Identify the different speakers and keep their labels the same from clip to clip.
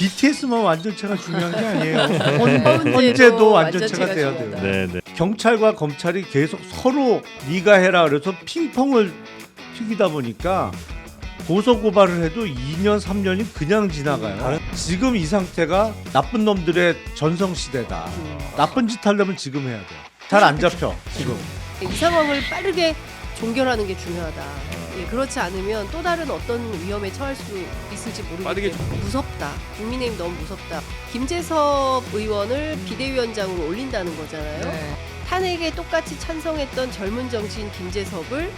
Speaker 1: BTS만 완전체가 중요한 게 아니에요.
Speaker 2: 헌재도
Speaker 1: 완전체가 돼야 돼요.
Speaker 2: 중요하다.
Speaker 3: 네.
Speaker 1: 경찰과 검찰이 계속 서로 네가 해라 그래서 핑퐁을 튀기다 보니까 고소 고발을 해도 2년 3년이 그냥 지나가요. 지금 이 상태가 나쁜 놈들의 전성시대다. 나쁜 짓 하려면 지금 해야 돼. 잘 안 잡혀 지금.
Speaker 2: 이 상황을 빠르게 종결하는 게 중요하다. 예, 그렇지 않으면 또 다른 어떤 위험에 처할 수 있을지 모르기
Speaker 3: 빠르게
Speaker 2: 때문에 무섭다. 국민의힘 너무 무섭다. 김재섭 의원을 비대위원장으로 올린다는 거잖아요.
Speaker 4: 네.
Speaker 2: 탄핵에 똑같이 찬성했던 젊은 정치인 김재섭을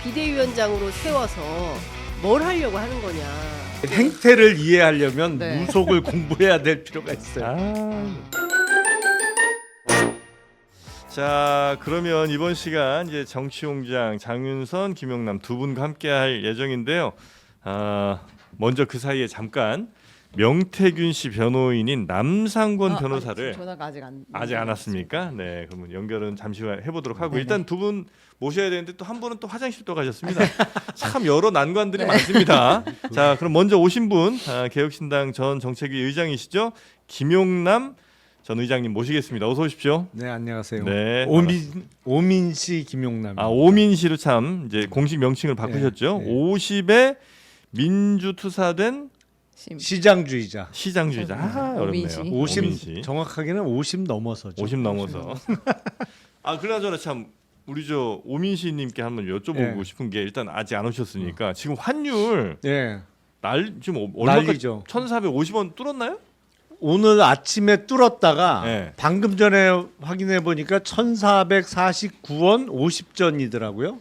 Speaker 2: 비대위원장으로 세워서 뭘 하려고 하는 거냐.
Speaker 1: 행태를 이해하려면
Speaker 4: 네.
Speaker 1: 무속을 공부해야 될 필요가 있어요.
Speaker 3: 자, 그러면 이번 시간 이제 정치용장 장윤선, 김용남 두 분과 함께할 예정인데요. 먼저 그 사이에 잠깐 명태균 씨 변호인인 남상권 변호사를
Speaker 4: 전화가
Speaker 3: 아직 안 왔습니까? 네, 그러면 연결은 잠시 후에 해보도록 하고
Speaker 4: 네네.
Speaker 3: 일단 두 분 모셔야 되는데 또 한 분은 또 화장실 또 가셨습니다. 참 여러 난관들이 많습니다. 자, 그럼 먼저 오신 분 개혁신당 전 정책위 의장이시죠? 김용남 전 의장님 모시겠습니다. 어서 오십시오.
Speaker 1: 네, 안녕하세요.
Speaker 3: 네,
Speaker 1: 오민시 김용남.
Speaker 3: 오민시로 참 이제 공식 명칭을 바꾸셨죠.
Speaker 1: 네.
Speaker 3: 50에 민주투사된
Speaker 1: 시장주의자.
Speaker 3: 시장주의자.
Speaker 4: 오민시.
Speaker 3: 어렵네요.
Speaker 1: 50
Speaker 3: 오민시.
Speaker 1: 정확하게는 50 넘어서죠.
Speaker 3: 50 넘어서. 그나저나 참 우리 저 오민시님께 한번 여쭤보고
Speaker 1: 네.
Speaker 3: 싶은 게 일단 아직 안 오셨으니까 지금 환율
Speaker 1: 네.
Speaker 3: 지금 얼마까지
Speaker 1: 난리죠.
Speaker 3: 1,450원 뚫었나요?
Speaker 1: 오늘 아침에 뚫었다가
Speaker 3: 네.
Speaker 1: 방금 전에 확인해 보니까 1,449원 50전이더라고요.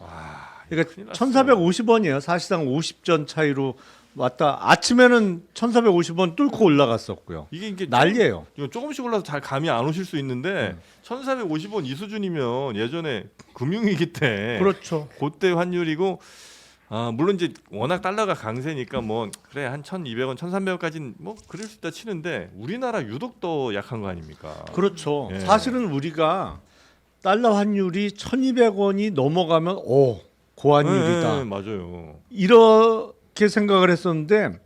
Speaker 1: 그러니까
Speaker 3: 큰일 났어요.
Speaker 1: 1,450원이에요. 사실상 50전 차이로 왔다. 아침에는 1,450원 뚫고 올라갔었고요.
Speaker 3: 이게
Speaker 1: 난리예요.
Speaker 3: 이거 조금씩 올라서 잘 감이 안 오실 수 있는데 1,450원 이 수준이면 예전에 금융위기 때
Speaker 1: 그렇죠.
Speaker 3: 그때 환율이고 물론 이제 워낙 달러가 강세니까 뭐 그래 한 1,200원, 1,300원까지는 뭐 그럴 수 있다 치는데 우리나라 유독 더 약한 거 아닙니까?
Speaker 1: 그렇죠.
Speaker 3: 예.
Speaker 1: 사실은 우리가 달러 환율이 1,200원이 넘어가면 고환율이다.
Speaker 3: 네, 맞아요.
Speaker 1: 이렇게 생각을 했었는데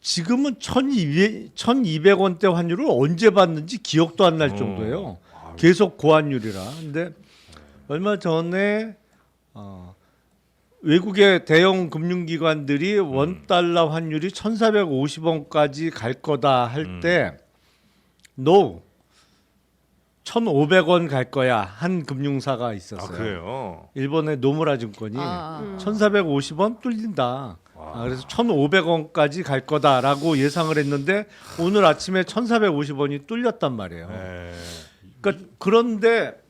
Speaker 1: 지금은 1,200원대 환율을 언제 봤는지 기억도 안 날 정도예요. 계속 고환율이라. 근데 얼마 전에 외국의 대형 금융기관들이 원달러 환율이 1,450원까지 갈 거다 할 때 no 1,500원 갈 거야 한 금융사가 있었어요.
Speaker 3: 그래요.
Speaker 1: 일본의 노무라 증권이 1,450원 뚫린다. 그래서 1,500원까지 갈 거다라고 예상을 했는데 오늘 아침에 1,450원이 뚫렸단 말이에요.
Speaker 3: 네.
Speaker 1: 그러니까 그런데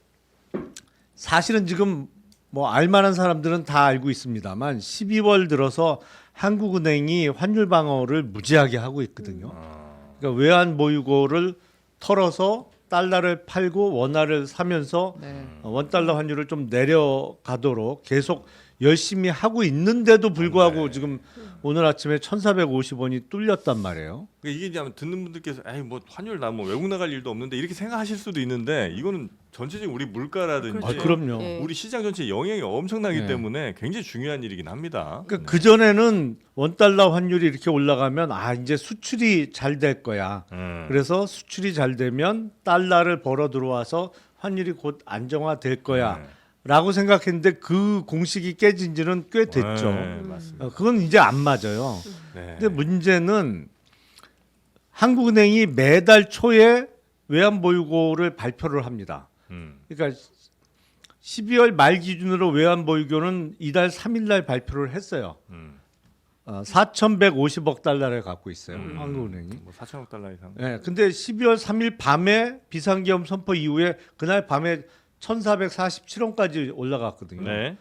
Speaker 1: 사실은 지금 뭐 알만한 사람들은 다 알고 있습니다만 12월 들어서 한국은행이 환율 방어를 무지하게 하고 있거든요. 그러니까 외환 보유고를 털어서 달러를 팔고 원화를 사면서
Speaker 4: 네.
Speaker 1: 원달러 환율을 좀 내려가도록 계속 열심히 하고 있는데도 불구하고
Speaker 3: 네.
Speaker 1: 지금 오늘 아침에 1,450원이 뚫렸단 말이에요.
Speaker 3: 그러니까 이게 이제 듣는 분들께서 에이 뭐 환율 나 뭐 외국 나갈 일도 없는데 이렇게 생각하실 수도 있는데 이거는 전체적인 우리 물가라든지
Speaker 1: 아, 그럼요.
Speaker 2: 예.
Speaker 3: 우리 시장 전체에 영향이 엄청나기
Speaker 1: 네.
Speaker 3: 때문에 굉장히 중요한 일이긴 합니다.
Speaker 1: 그러니까 그 전에는 원달러 환율이 이렇게 올라가면 이제 수출이 잘 될 거야. 그래서 수출이 잘 되면 달러를 벌어 들어와서 환율이 곧 안정화될 거야.
Speaker 3: 네.
Speaker 1: 라고 생각했는데 그 공식이 깨진 지는 꽤 됐죠.
Speaker 3: 네, 맞습니다.
Speaker 1: 그건 이제 안 맞아요.
Speaker 3: 네.
Speaker 1: 근데 문제는 한국은행이 매달 초에 외환보유고를 발표를 합니다. 그러니까 12월 말 기준으로 외환보유고는 이달 3일 날 발표를 했어요. 4,150억 달러를 갖고 있어요. 한국은행이.
Speaker 3: 뭐 4천억 달러 이상.
Speaker 1: 네, 근데 12월 3일 밤에 비상계엄 선포 이후에 그날 밤에 1,447원까지 올라갔거든요.
Speaker 3: 네.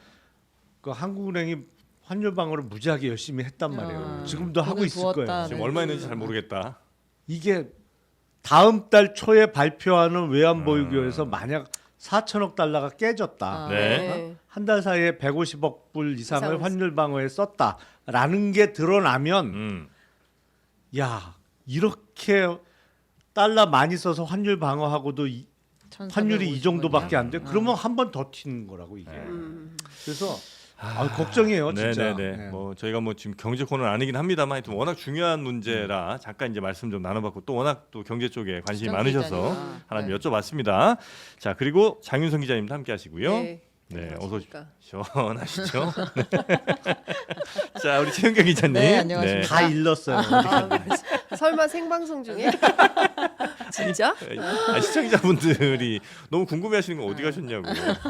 Speaker 1: 그 한국은행이 환율 방어를 무지하게 열심히 했단 말이에요. 지금도 하고
Speaker 4: 돈을
Speaker 1: 있을
Speaker 4: 부었다.
Speaker 1: 거예요.
Speaker 3: 지금
Speaker 4: 네.
Speaker 3: 얼마 있는지 잘 모르겠다.
Speaker 1: 이게 다음 달 초에 발표하는 외환보유고에서 만약 4천억 달러가 깨졌다.
Speaker 3: 네.
Speaker 1: 한 달 사이에 150억 불 이상을
Speaker 2: 이상
Speaker 1: 환율 방어에 썼다라는 게 드러나면 야 이렇게 달러 많이 써서 환율 방어하고도 환율이 이 정도밖에 안 돼. 그러면 한 번 더 튀는 거라고 이게. 그래서 걱정이에요, 진짜.
Speaker 3: 네네네.
Speaker 1: 네.
Speaker 3: 뭐 저희가 뭐 지금 경제 코너는 아니긴 합니다만 하여튼 워낙 중요한 문제라 잠깐 이제 말씀 좀 나눠봤고 또 워낙 또 경제 쪽에 관심이 많으셔서 하나 좀 여쭤봤습니다. 자 그리고 장윤성 기자님도 함께하시고요.
Speaker 2: 네.
Speaker 3: 네, 어서
Speaker 2: 안녕하십니까.
Speaker 3: 시원하시죠? 네. 자 우리 최은경 기자님.
Speaker 4: 네, 안녕하십니까.
Speaker 1: 다 일렀어요.
Speaker 2: 설마 생방송 중에? 진짜?
Speaker 3: 시청자분들이 너무 궁금해하시는 거 어디 가셨냐고.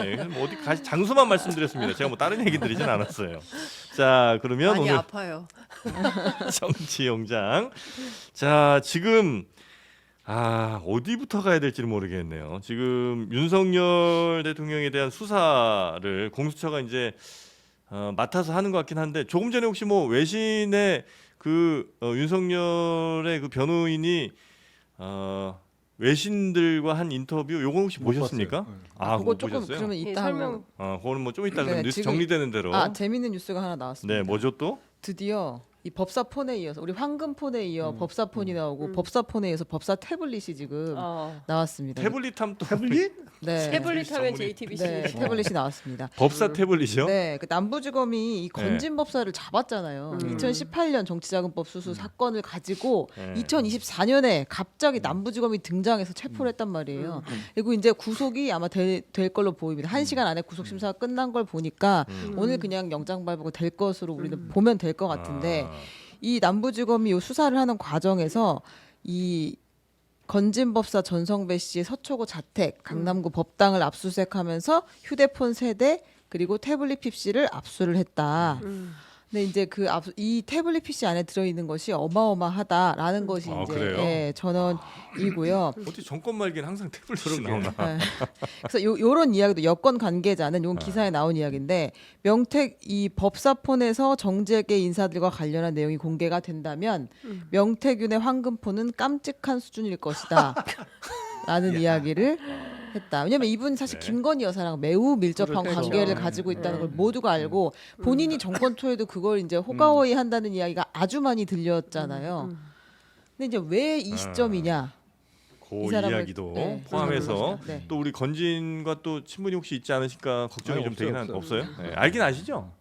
Speaker 3: 네, 뭐 어디 가시 장소만 말씀드렸습니다. 제가 뭐 다른 얘기 드리진 않았어요. 자 그러면
Speaker 2: 많이
Speaker 3: 오늘
Speaker 2: 아파요.
Speaker 3: 정치영장. 자 지금 어디부터 가야 될지를 모르겠네요. 지금 윤석열 대통령에 대한 수사를 공수처가 이제 맡아서 하는 것 같긴 한데 조금 전에 혹시 뭐 외신에 그 윤석열의 그 변호인이 외신들과 한 인터뷰 요건 혹시
Speaker 1: 못
Speaker 3: 보셨습니까?
Speaker 1: 봤어요.
Speaker 4: 그거
Speaker 3: 못
Speaker 4: 조금
Speaker 3: 보셨어요?
Speaker 4: 그러면
Speaker 2: 예,
Speaker 4: 이따
Speaker 2: 설명.
Speaker 4: 하면
Speaker 3: 그거는 뭐 좀 이따 그럼
Speaker 4: 네,
Speaker 3: 뉴스
Speaker 4: 지금-
Speaker 3: 정리되는 대로.
Speaker 4: 재밌는 뉴스가 하나 나왔습니다.
Speaker 3: 네, 뭐죠 또?
Speaker 4: 드디어 이 법사폰에 이어서 우리 황금폰에 이어 법사폰이 나오고 법사폰에 이어서 법사 태블릿이 지금 나왔습니다.
Speaker 3: 태블릿 함 또
Speaker 1: 태블릿?
Speaker 4: 네.
Speaker 2: 태블릿 하면
Speaker 3: 전문이-
Speaker 2: JTBC.
Speaker 4: 네, 태블릿이 나왔습니다.
Speaker 3: 법사 태블릿이요?
Speaker 4: 네, 그 남부지검이 이 건진 법사를 잡았잖아요. 2018년 정치자금법 수수 사건을 가지고
Speaker 3: 네.
Speaker 4: 2024년에 갑자기 남부지검이 등장해서 체포를 했단 말이에요. 그리고 이제 구속이 아마 될 걸로 보입니다. 1시간 안에 구속 심사가 끝난 걸 보니까 오늘 그냥 영장 발부가 될 것으로 우리는 보면 될 것 같은데 이 남부지검이 이 수사를 하는 과정에서 이 건진법사 전성배 씨의 서초구 자택 강남구 법당을 압수수색하면서 휴대폰 3대 그리고 태블릿 PC를 압수를 했다. 근데 이제 이 태블릿 PC 안에 들어 있는 것이 어마어마하다라는 것이 이제
Speaker 3: 그래요?
Speaker 4: 전원이고요.
Speaker 3: 어떻게 정권 말기엔 항상 태블릿이 나오나?
Speaker 4: 네. 그래서 요런 이야기도 여권 관계자는 이건 기사에 나온 이야기인데 명택 이 법사폰에서 정재계 인사들과 관련한 내용이 공개가 된다면 명태균의 황금폰은 깜찍한 수준일 것이다. 라는 이야기를 했다. 왜냐면 이분 사실 김건희 여사랑 매우 밀접한
Speaker 1: 그렇죠.
Speaker 4: 관계를 가지고 있다는 걸 모두가 알고 본인이 정권 초에도 그걸 이제 호가호위 한다는 이야기가 아주 많이 들렸잖아요. 근데 이제 왜 이 시점이냐?
Speaker 3: 그
Speaker 4: 이 사람을-
Speaker 3: 이야기도
Speaker 4: 네,
Speaker 3: 포함해서
Speaker 4: 네.
Speaker 3: 또 우리 건진과 또 친분이 혹시 있지 않으실까 걱정이
Speaker 1: 아니,
Speaker 3: 좀 되긴
Speaker 1: 없어요,
Speaker 3: 없어요? 네, 알긴 아시죠?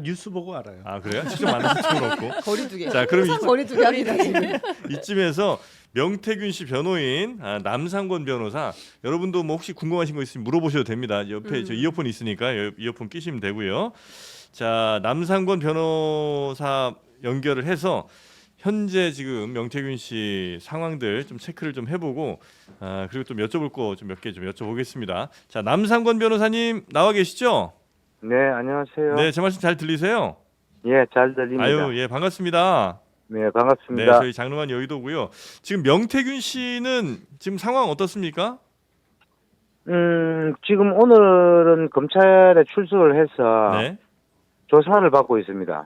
Speaker 1: 뉴스 보고 알아요.
Speaker 3: 그래요? 직접 만나신 적은 없고.
Speaker 4: 거리두기.
Speaker 3: 자, 그럼
Speaker 4: 항상 거리두기 합니다 지금.
Speaker 3: 이쯤에서 명태균 씨 변호인 남상권 변호사 여러분도 뭐 혹시 궁금하신 거 있으면 물어보셔도 됩니다. 옆에 저 이어폰 있으니까 이어폰 끼시면 되고요. 자, 남상권 변호사 연결을 해서 현재 지금 명태균 씨 상황들 좀 체크를 좀 해보고 그리고 좀 여쭤볼 거 좀 몇 개 좀 여쭤보겠습니다. 자, 남상권 변호사님 나와 계시죠?
Speaker 5: 네, 안녕하세요.
Speaker 3: 네, 제 말씀 잘 들리세요?
Speaker 5: 예, 잘 들립니다.
Speaker 3: 예, 반갑습니다.
Speaker 5: 네,
Speaker 3: 네,
Speaker 5: 반갑습니다.
Speaker 3: 저희 장르만 여의도고요. 지금 명태균 씨는 지금 상황 어떻습니까?
Speaker 5: 지금 오늘은 검찰에 출석을 해서
Speaker 3: 네.
Speaker 5: 조사를 받고 있습니다.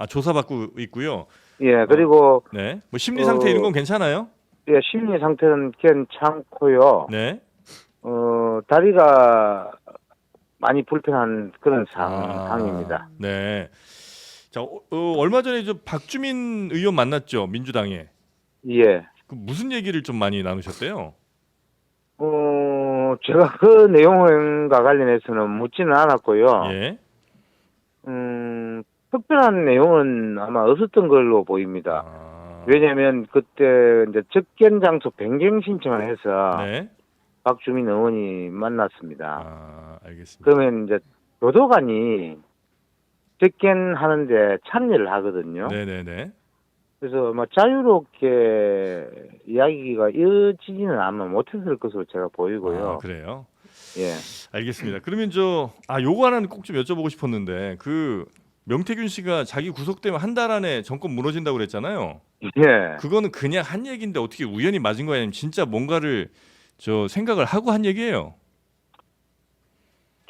Speaker 3: 조사받고 있고요.
Speaker 5: 예, 그리고
Speaker 3: 네. 뭐 심리 상태 이런 건 괜찮아요?
Speaker 5: 예, 심리 상태는 괜찮고요.
Speaker 3: 네.
Speaker 5: 다리가 많이 불편한 그런 상황입니다.
Speaker 3: 네. 자, 얼마 전에 저 박주민 의원 만났죠, 민주당에.
Speaker 5: 예.
Speaker 3: 그 무슨 얘기를 좀 많이 나누셨대요?
Speaker 5: 제가 그 내용과 관련해서는 묻지는 않았고요.
Speaker 3: 예.
Speaker 5: 특별한 내용은 아마 없었던 걸로 보입니다.
Speaker 3: 아,
Speaker 5: 왜냐하면 그때 이제 접견 장소 변경 신청을 해서
Speaker 3: 네.
Speaker 5: 박주민 의원이 만났습니다.
Speaker 3: 알겠습니다.
Speaker 5: 그러면 이제 교도관이 접견하는데 참여를 하거든요.
Speaker 3: 네네네.
Speaker 5: 그래서 뭐 자유롭게 이야기가 이어지지는 아마 못했을 것으로 제가 보이고요.
Speaker 3: 그래요.
Speaker 5: 예.
Speaker 3: 알겠습니다. 그러면 요거 하나는 꼭 좀 여쭤보고 싶었는데 그 명태균 씨가 자기 구속되면 한 달 안에 정권 무너진다고 그랬잖아요.
Speaker 5: 예.
Speaker 3: 그거는 그냥 한 얘기인데 어떻게 우연히 맞은 거야? 아니면 진짜 뭔가를 생각을 하고 한 얘기예요?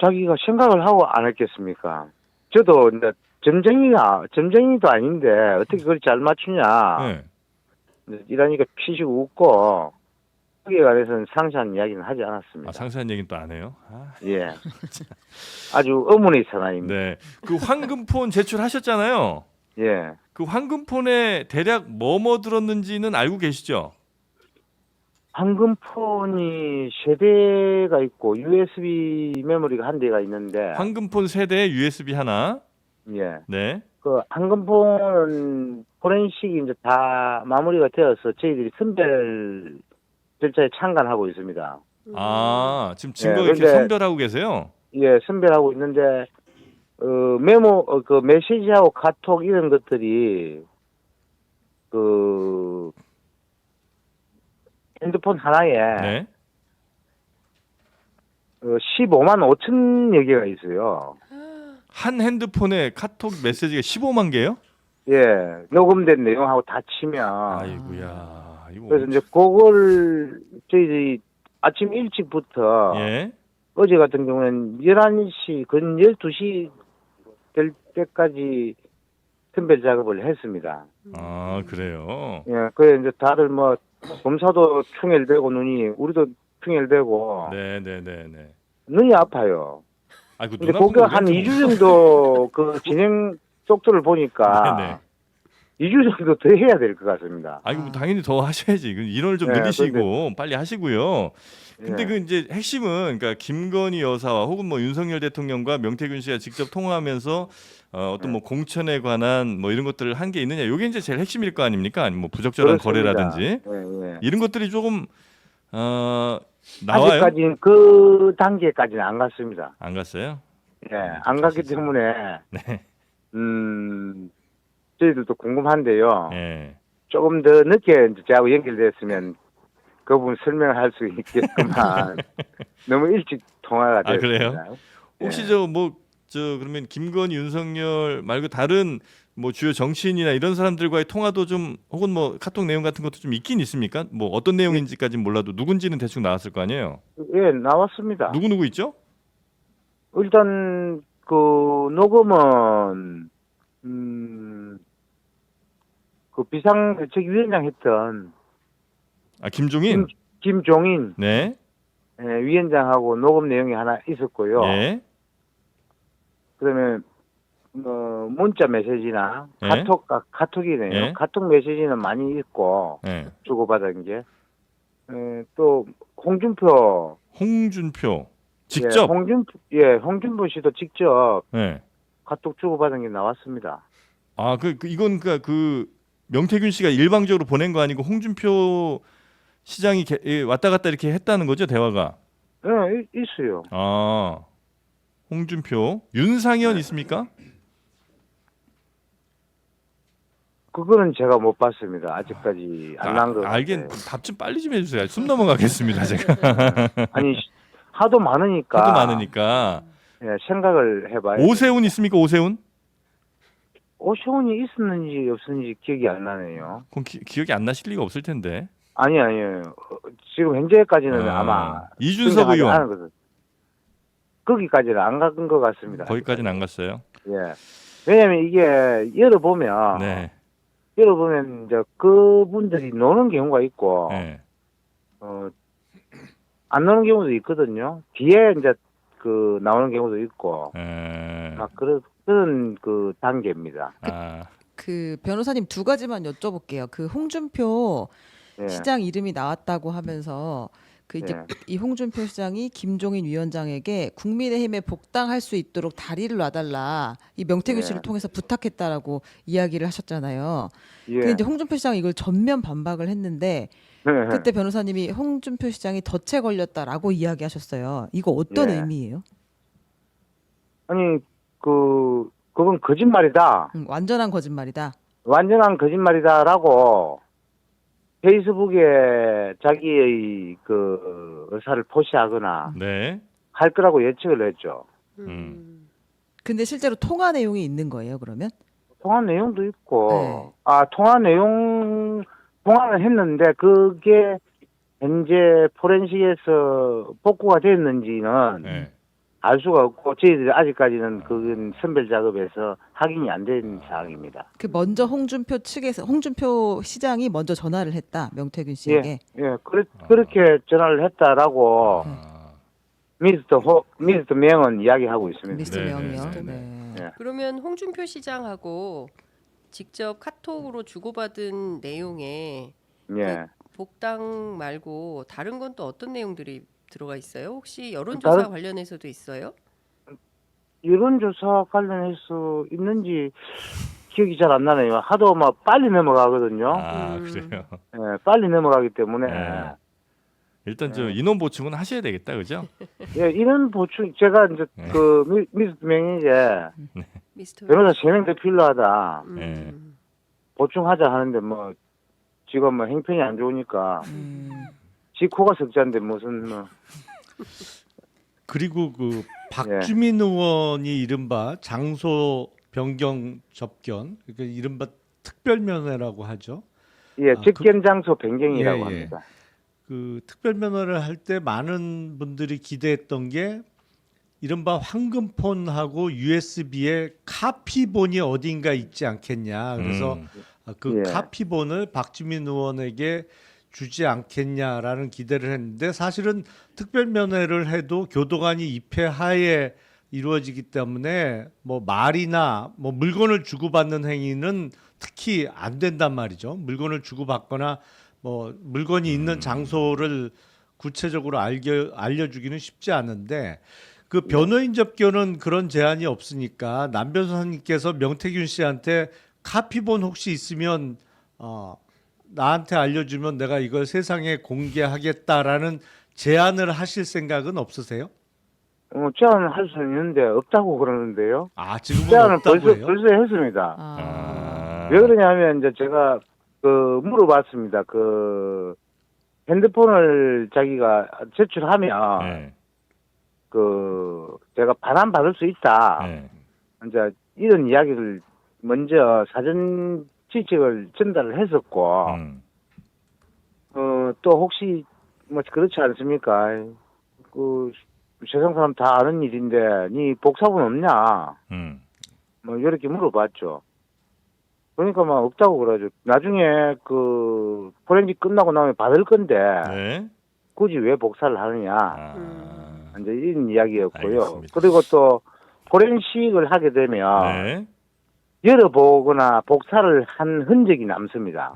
Speaker 5: 자기가 생각을 하고 안 했겠습니까? 저도 이제 점쟁이도 아닌데 어떻게 그걸 잘 맞추냐.
Speaker 3: 네.
Speaker 5: 이러니까 피시고 웃고 거기에 관해서는 상세한 이야기는 하지 않았습니다.
Speaker 3: 상세한 얘기는 또 안 해요?
Speaker 5: 예. 아주 어머니 사나입니다.
Speaker 3: 네. 그 황금폰 제출하셨잖아요.
Speaker 5: 예.
Speaker 3: 그 황금폰에 대략 뭐 들었는지는 알고 계시죠?
Speaker 5: 황금폰이 세 대가 있고 USB 메모리가 한 대가 있는데
Speaker 3: 황금폰 세대에 USB 하나.
Speaker 5: 예.
Speaker 3: 네.
Speaker 5: 그 황금폰 포렌식이 이제 다 마무리가 되어서 저희들이 선별 절차에 참관하고 있습니다.
Speaker 3: 아, 지금 증거
Speaker 5: 예,
Speaker 3: 이렇게
Speaker 5: 근데-
Speaker 3: 선별하고 계세요?
Speaker 5: 예, 선별하고 있는데 그 메시지하고 카톡 이런 것들이 그 핸드폰 하나에
Speaker 3: 네.
Speaker 5: 15만 5천여 개가 있어요.
Speaker 3: 한 핸드폰에 카톡 메시지가 15만 개요?
Speaker 5: 예, 녹음된 내용하고 다 치면
Speaker 3: 아이고야. 이거
Speaker 5: 그래서 이제 그걸 저희들이 아침 일찍부터
Speaker 3: 예.
Speaker 5: 어제 같은 경우는 11시, 근 12시 될 때까지 선별 작업을 했습니다.
Speaker 3: 아, 그래요.
Speaker 5: 예, 그래 이제 다들 뭐 검사도 충혈되고 우리도 충혈되고
Speaker 3: 네, 네, 네, 네.
Speaker 5: 눈이 아파요.
Speaker 3: 아이고
Speaker 5: 근데
Speaker 3: 눈 아픈
Speaker 5: 그거
Speaker 3: 거
Speaker 5: 한
Speaker 3: 우리한테
Speaker 5: 2주 정도 그 진행 속도를 보니까
Speaker 3: 네, 네.
Speaker 5: 2주 정도 더 해야 될 것 같습니다.
Speaker 3: 아이고 뭐 당연히 더 하셔야지. 일원을 좀
Speaker 5: 네,
Speaker 3: 늘리시고 빨리 하시고요. 근데
Speaker 5: 예.
Speaker 3: 그 이제 핵심은 그러니까 김건희 여사와 혹은 뭐 윤석열 대통령과 명태균 씨가 직접 통화하면서 어떤 뭐 공천에 관한 뭐 이런 것들을 한 게 있느냐. 이게 이제 제일 핵심일 거 아닙니까? 아니면 뭐 부적절한
Speaker 5: 그렇습니다.
Speaker 3: 거래라든지
Speaker 5: 예, 예.
Speaker 3: 이런 것들이 조금 나와요?
Speaker 5: 아직까지는 그 단계까지는 안 갔습니다.
Speaker 3: 안 갔어요?
Speaker 5: 예, 안 갔기 때문에
Speaker 3: 네.
Speaker 5: 저희들도 궁금한데요.
Speaker 3: 예.
Speaker 5: 조금 더 늦게 이제 저하고 연결됐으면 그 부분 설명을 할 수 있겠지만 너무 일찍 통화가
Speaker 3: 아,
Speaker 5: 됐습니다.
Speaker 3: 그래요? 혹시
Speaker 5: 예.
Speaker 3: 그러면 김건희, 윤석열 말고 다른 뭐 주요 정치인이나 이런 사람들과의 통화도 좀 혹은 뭐 카톡 내용 같은 것도 좀 있긴 있습니까? 뭐 어떤 내용인지까지는 몰라도 누군지는 대충 나왔을 거 아니에요.
Speaker 5: 예, 나왔습니다.
Speaker 3: 누구 있죠?
Speaker 5: 일단 그 녹음은 그 비상대책위원장 했던
Speaker 3: 아, 김종인.
Speaker 5: 김종인
Speaker 3: 네.
Speaker 5: 위원장하고 녹음 내용이 하나 있었고요.
Speaker 3: 예.
Speaker 5: 그다음에 문자 메시지나
Speaker 3: 예.
Speaker 5: 카톡이네요.
Speaker 3: 예.
Speaker 5: 카톡 메시지는 많이 있고
Speaker 3: 예.
Speaker 5: 주고받은 게. 또 홍준표
Speaker 3: 홍준표 직접.
Speaker 5: 홍준표 씨도 직접
Speaker 3: 예.
Speaker 5: 카톡 주고받은 게 나왔습니다.
Speaker 3: 아, 이건 그 명태균 씨가 일방적으로 보낸 거 아니고 홍준표 시장이 왔다 갔다 이렇게 했다는 거죠, 대화가.
Speaker 5: 예, 있어요.
Speaker 3: 아, 홍준표, 윤상현 있습니까?
Speaker 5: 그거는 제가 못 봤습니다. 아직까지 안 난 것 같아요.
Speaker 3: 알겠. 답 좀 빨리 좀 해주세요. 숨 넘어가겠습니다, 제가.
Speaker 5: 아니 하도 많으니까.
Speaker 3: 하도 많으니까.
Speaker 5: 예, 생각을 해봐요.
Speaker 3: 오세훈 있습니까? 오세훈?
Speaker 5: 오세훈이 있었는지 없었는지 기억이 안 나네요.
Speaker 3: 그럼 기억이 안 나실 리가 없을 텐데.
Speaker 5: 아니에요. 지금 현재까지는 아마
Speaker 3: 이준석
Speaker 5: 등장하지
Speaker 3: 의원
Speaker 5: 않은 것은. 거기까지는 안 간 것 같습니다.
Speaker 3: 거기까지는 안 갔어요.
Speaker 5: 예. 왜냐하면 이게 열어보면
Speaker 3: 네.
Speaker 5: 이제 그분들이 노는 경우가 있고
Speaker 3: 네.
Speaker 5: 안 노는 경우도 있거든요. 뒤에 이제 그 나오는 경우도 있고 그런 그 단계입니다.
Speaker 4: 그 변호사님 두 가지만 여쭤볼게요. 그 홍준표
Speaker 5: 예.
Speaker 4: 시장 이름이 나왔다고 하면서 그 이제
Speaker 5: 예.
Speaker 4: 이 홍준표 시장이 김종인 위원장에게 국민의힘에 복당할 수 있도록 다리를 놔달라 이 명태균
Speaker 5: 예.
Speaker 4: 씨를 통해서 부탁했다라고 이야기를 하셨잖아요.
Speaker 5: 예.
Speaker 4: 근데 이제 홍준표 시장이 이걸 전면 반박을 했는데 그때 변호사님이 홍준표 시장이 덫에 걸렸다라고 이야기하셨어요. 이거 어떤
Speaker 5: 예.
Speaker 4: 의미예요?
Speaker 5: 아니 그건 거짓말이다.
Speaker 4: 완전한 거짓말이다.
Speaker 5: 완전한 거짓말이다라고 페이스북에 자기의 그 의사를 포시하거나
Speaker 3: 네.
Speaker 5: 할 거라고 예측을 했죠.
Speaker 4: 근데 실제로 통화 내용이 있는 거예요, 그러면?
Speaker 5: 통화 내용도 있고,
Speaker 4: 네.
Speaker 5: 통화는 했는데 그게 현재 포렌식에서 복구가 됐는지는
Speaker 3: 네.
Speaker 5: 알 수가 없고 저희들이 아직까지는 그건 선별 작업에서 확인이 안 된 사항입니다.
Speaker 4: 그 먼저 홍준표 측에서 홍준표 시장이 먼저 전화를 했다 명태균 씨에게.
Speaker 5: 그렇게 전화를 했다라고 미스터 명은 이야기하고 있습니다.
Speaker 4: 미스터
Speaker 3: 네,
Speaker 4: 명이요.
Speaker 3: 네,
Speaker 4: 네.
Speaker 5: 네.
Speaker 2: 그러면 홍준표 시장하고 직접 카톡으로 주고받은 내용에
Speaker 5: 예.
Speaker 2: 복당 말고 다른 건 또 어떤 내용들이 들어가 있어요? 혹시 여론조사
Speaker 5: 다른-
Speaker 2: 관련해서도 있어요?
Speaker 5: 여론조사 관련해서 있는지 기억이 잘 안 나네요. 하도 막 빨리 넘어가거든요.
Speaker 3: 아 그래요.
Speaker 5: 예, 빨리 넘어가기 때문에
Speaker 3: 네. 일단 저 인원 보충은 하셔야 되겠다, 그죠?
Speaker 5: 예, 이런 보충 제가 이제
Speaker 3: 네.
Speaker 5: 그 미스터 명예에
Speaker 2: 미스터
Speaker 5: 변호사 3명 더 필요하다.
Speaker 3: 네.
Speaker 5: 보충하자 하는데 뭐 지금 뭐 행편이 안 좋으니까 지 코가 석자인데 무슨 뭐
Speaker 1: 그리고 그 박주민 의원이 이른바 장소 변경 접견, 그러니까 이른바 특별면회라고 하죠.
Speaker 5: 예,
Speaker 1: 아,
Speaker 5: 직견 장소 변경이라고
Speaker 1: 예, 예.
Speaker 5: 합니다.
Speaker 1: 그 특별면허를 할 때 많은 분들이 기대했던 게 이른바 황금폰하고 USB의 카피본이 어딘가 있지 않겠냐. 그래서 그
Speaker 5: 예.
Speaker 1: 카피본을 박주민 의원에게 주지 않겠냐라는 기대를 했는데 사실은 특별면회를 해도 교도관이 입회하에 이루어지기 때문에 뭐 말이나 뭐 물건을 주고받는 행위는 특히 안 된단 말이죠. 물건을 주고받거나 뭐 물건이 있는 장소를 구체적으로 알려주기는 쉽지 않은데 그 변호인 접견은 그런 제한이 없으니까 남 변호사님께서 명태균 씨한테 카피본 혹시 있으면 나한테 알려주면 내가 이걸 세상에 공개하겠다라는 제안을 하실 생각은 없으세요?
Speaker 5: 제안을 할 수 있는데 없다고 그러는데요.
Speaker 1: 아 지금은
Speaker 5: 제안을
Speaker 1: 없다고 해요?
Speaker 5: 벌써 했습니다.
Speaker 3: 아.
Speaker 5: 왜 그러냐면 이제 제가 그 물어봤습니다. 그 핸드폰을 자기가 제출하면
Speaker 3: 네.
Speaker 5: 그 제가 반환받을 수 있다.
Speaker 3: 네.
Speaker 5: 이제 이런 이야기를 먼저 사전 지식을 전달을 했었고 또 혹시 뭐 그렇지 않습니까? 그 세상 사람 다 아는 일인데 니 복사본 없냐? 뭐 이렇게 물어봤죠. 그러니까 막 없다고 그러죠. 나중에 그 포렌식 끝나고 나면 받을 건데
Speaker 3: 네.
Speaker 5: 굳이 왜 복사를 하느냐?
Speaker 3: 아.
Speaker 5: 이제 이런 이야기였고요.
Speaker 3: 알겠습니다.
Speaker 5: 그리고 또 포렌식을 하게 되면
Speaker 3: 네.
Speaker 5: 열어보거나 복사를 한 흔적이 남습니다.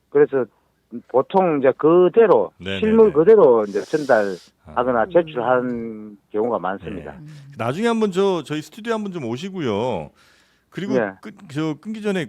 Speaker 5: 그래서 보통 이제 그대로
Speaker 3: 네네네.
Speaker 5: 실물 그대로 이제 전달하거나 제출하는 경우가 많습니다.
Speaker 3: 네. 나중에 한번 저희 스튜디오 한번 좀 오시고요. 그리고
Speaker 5: 네.
Speaker 3: 끊기 전에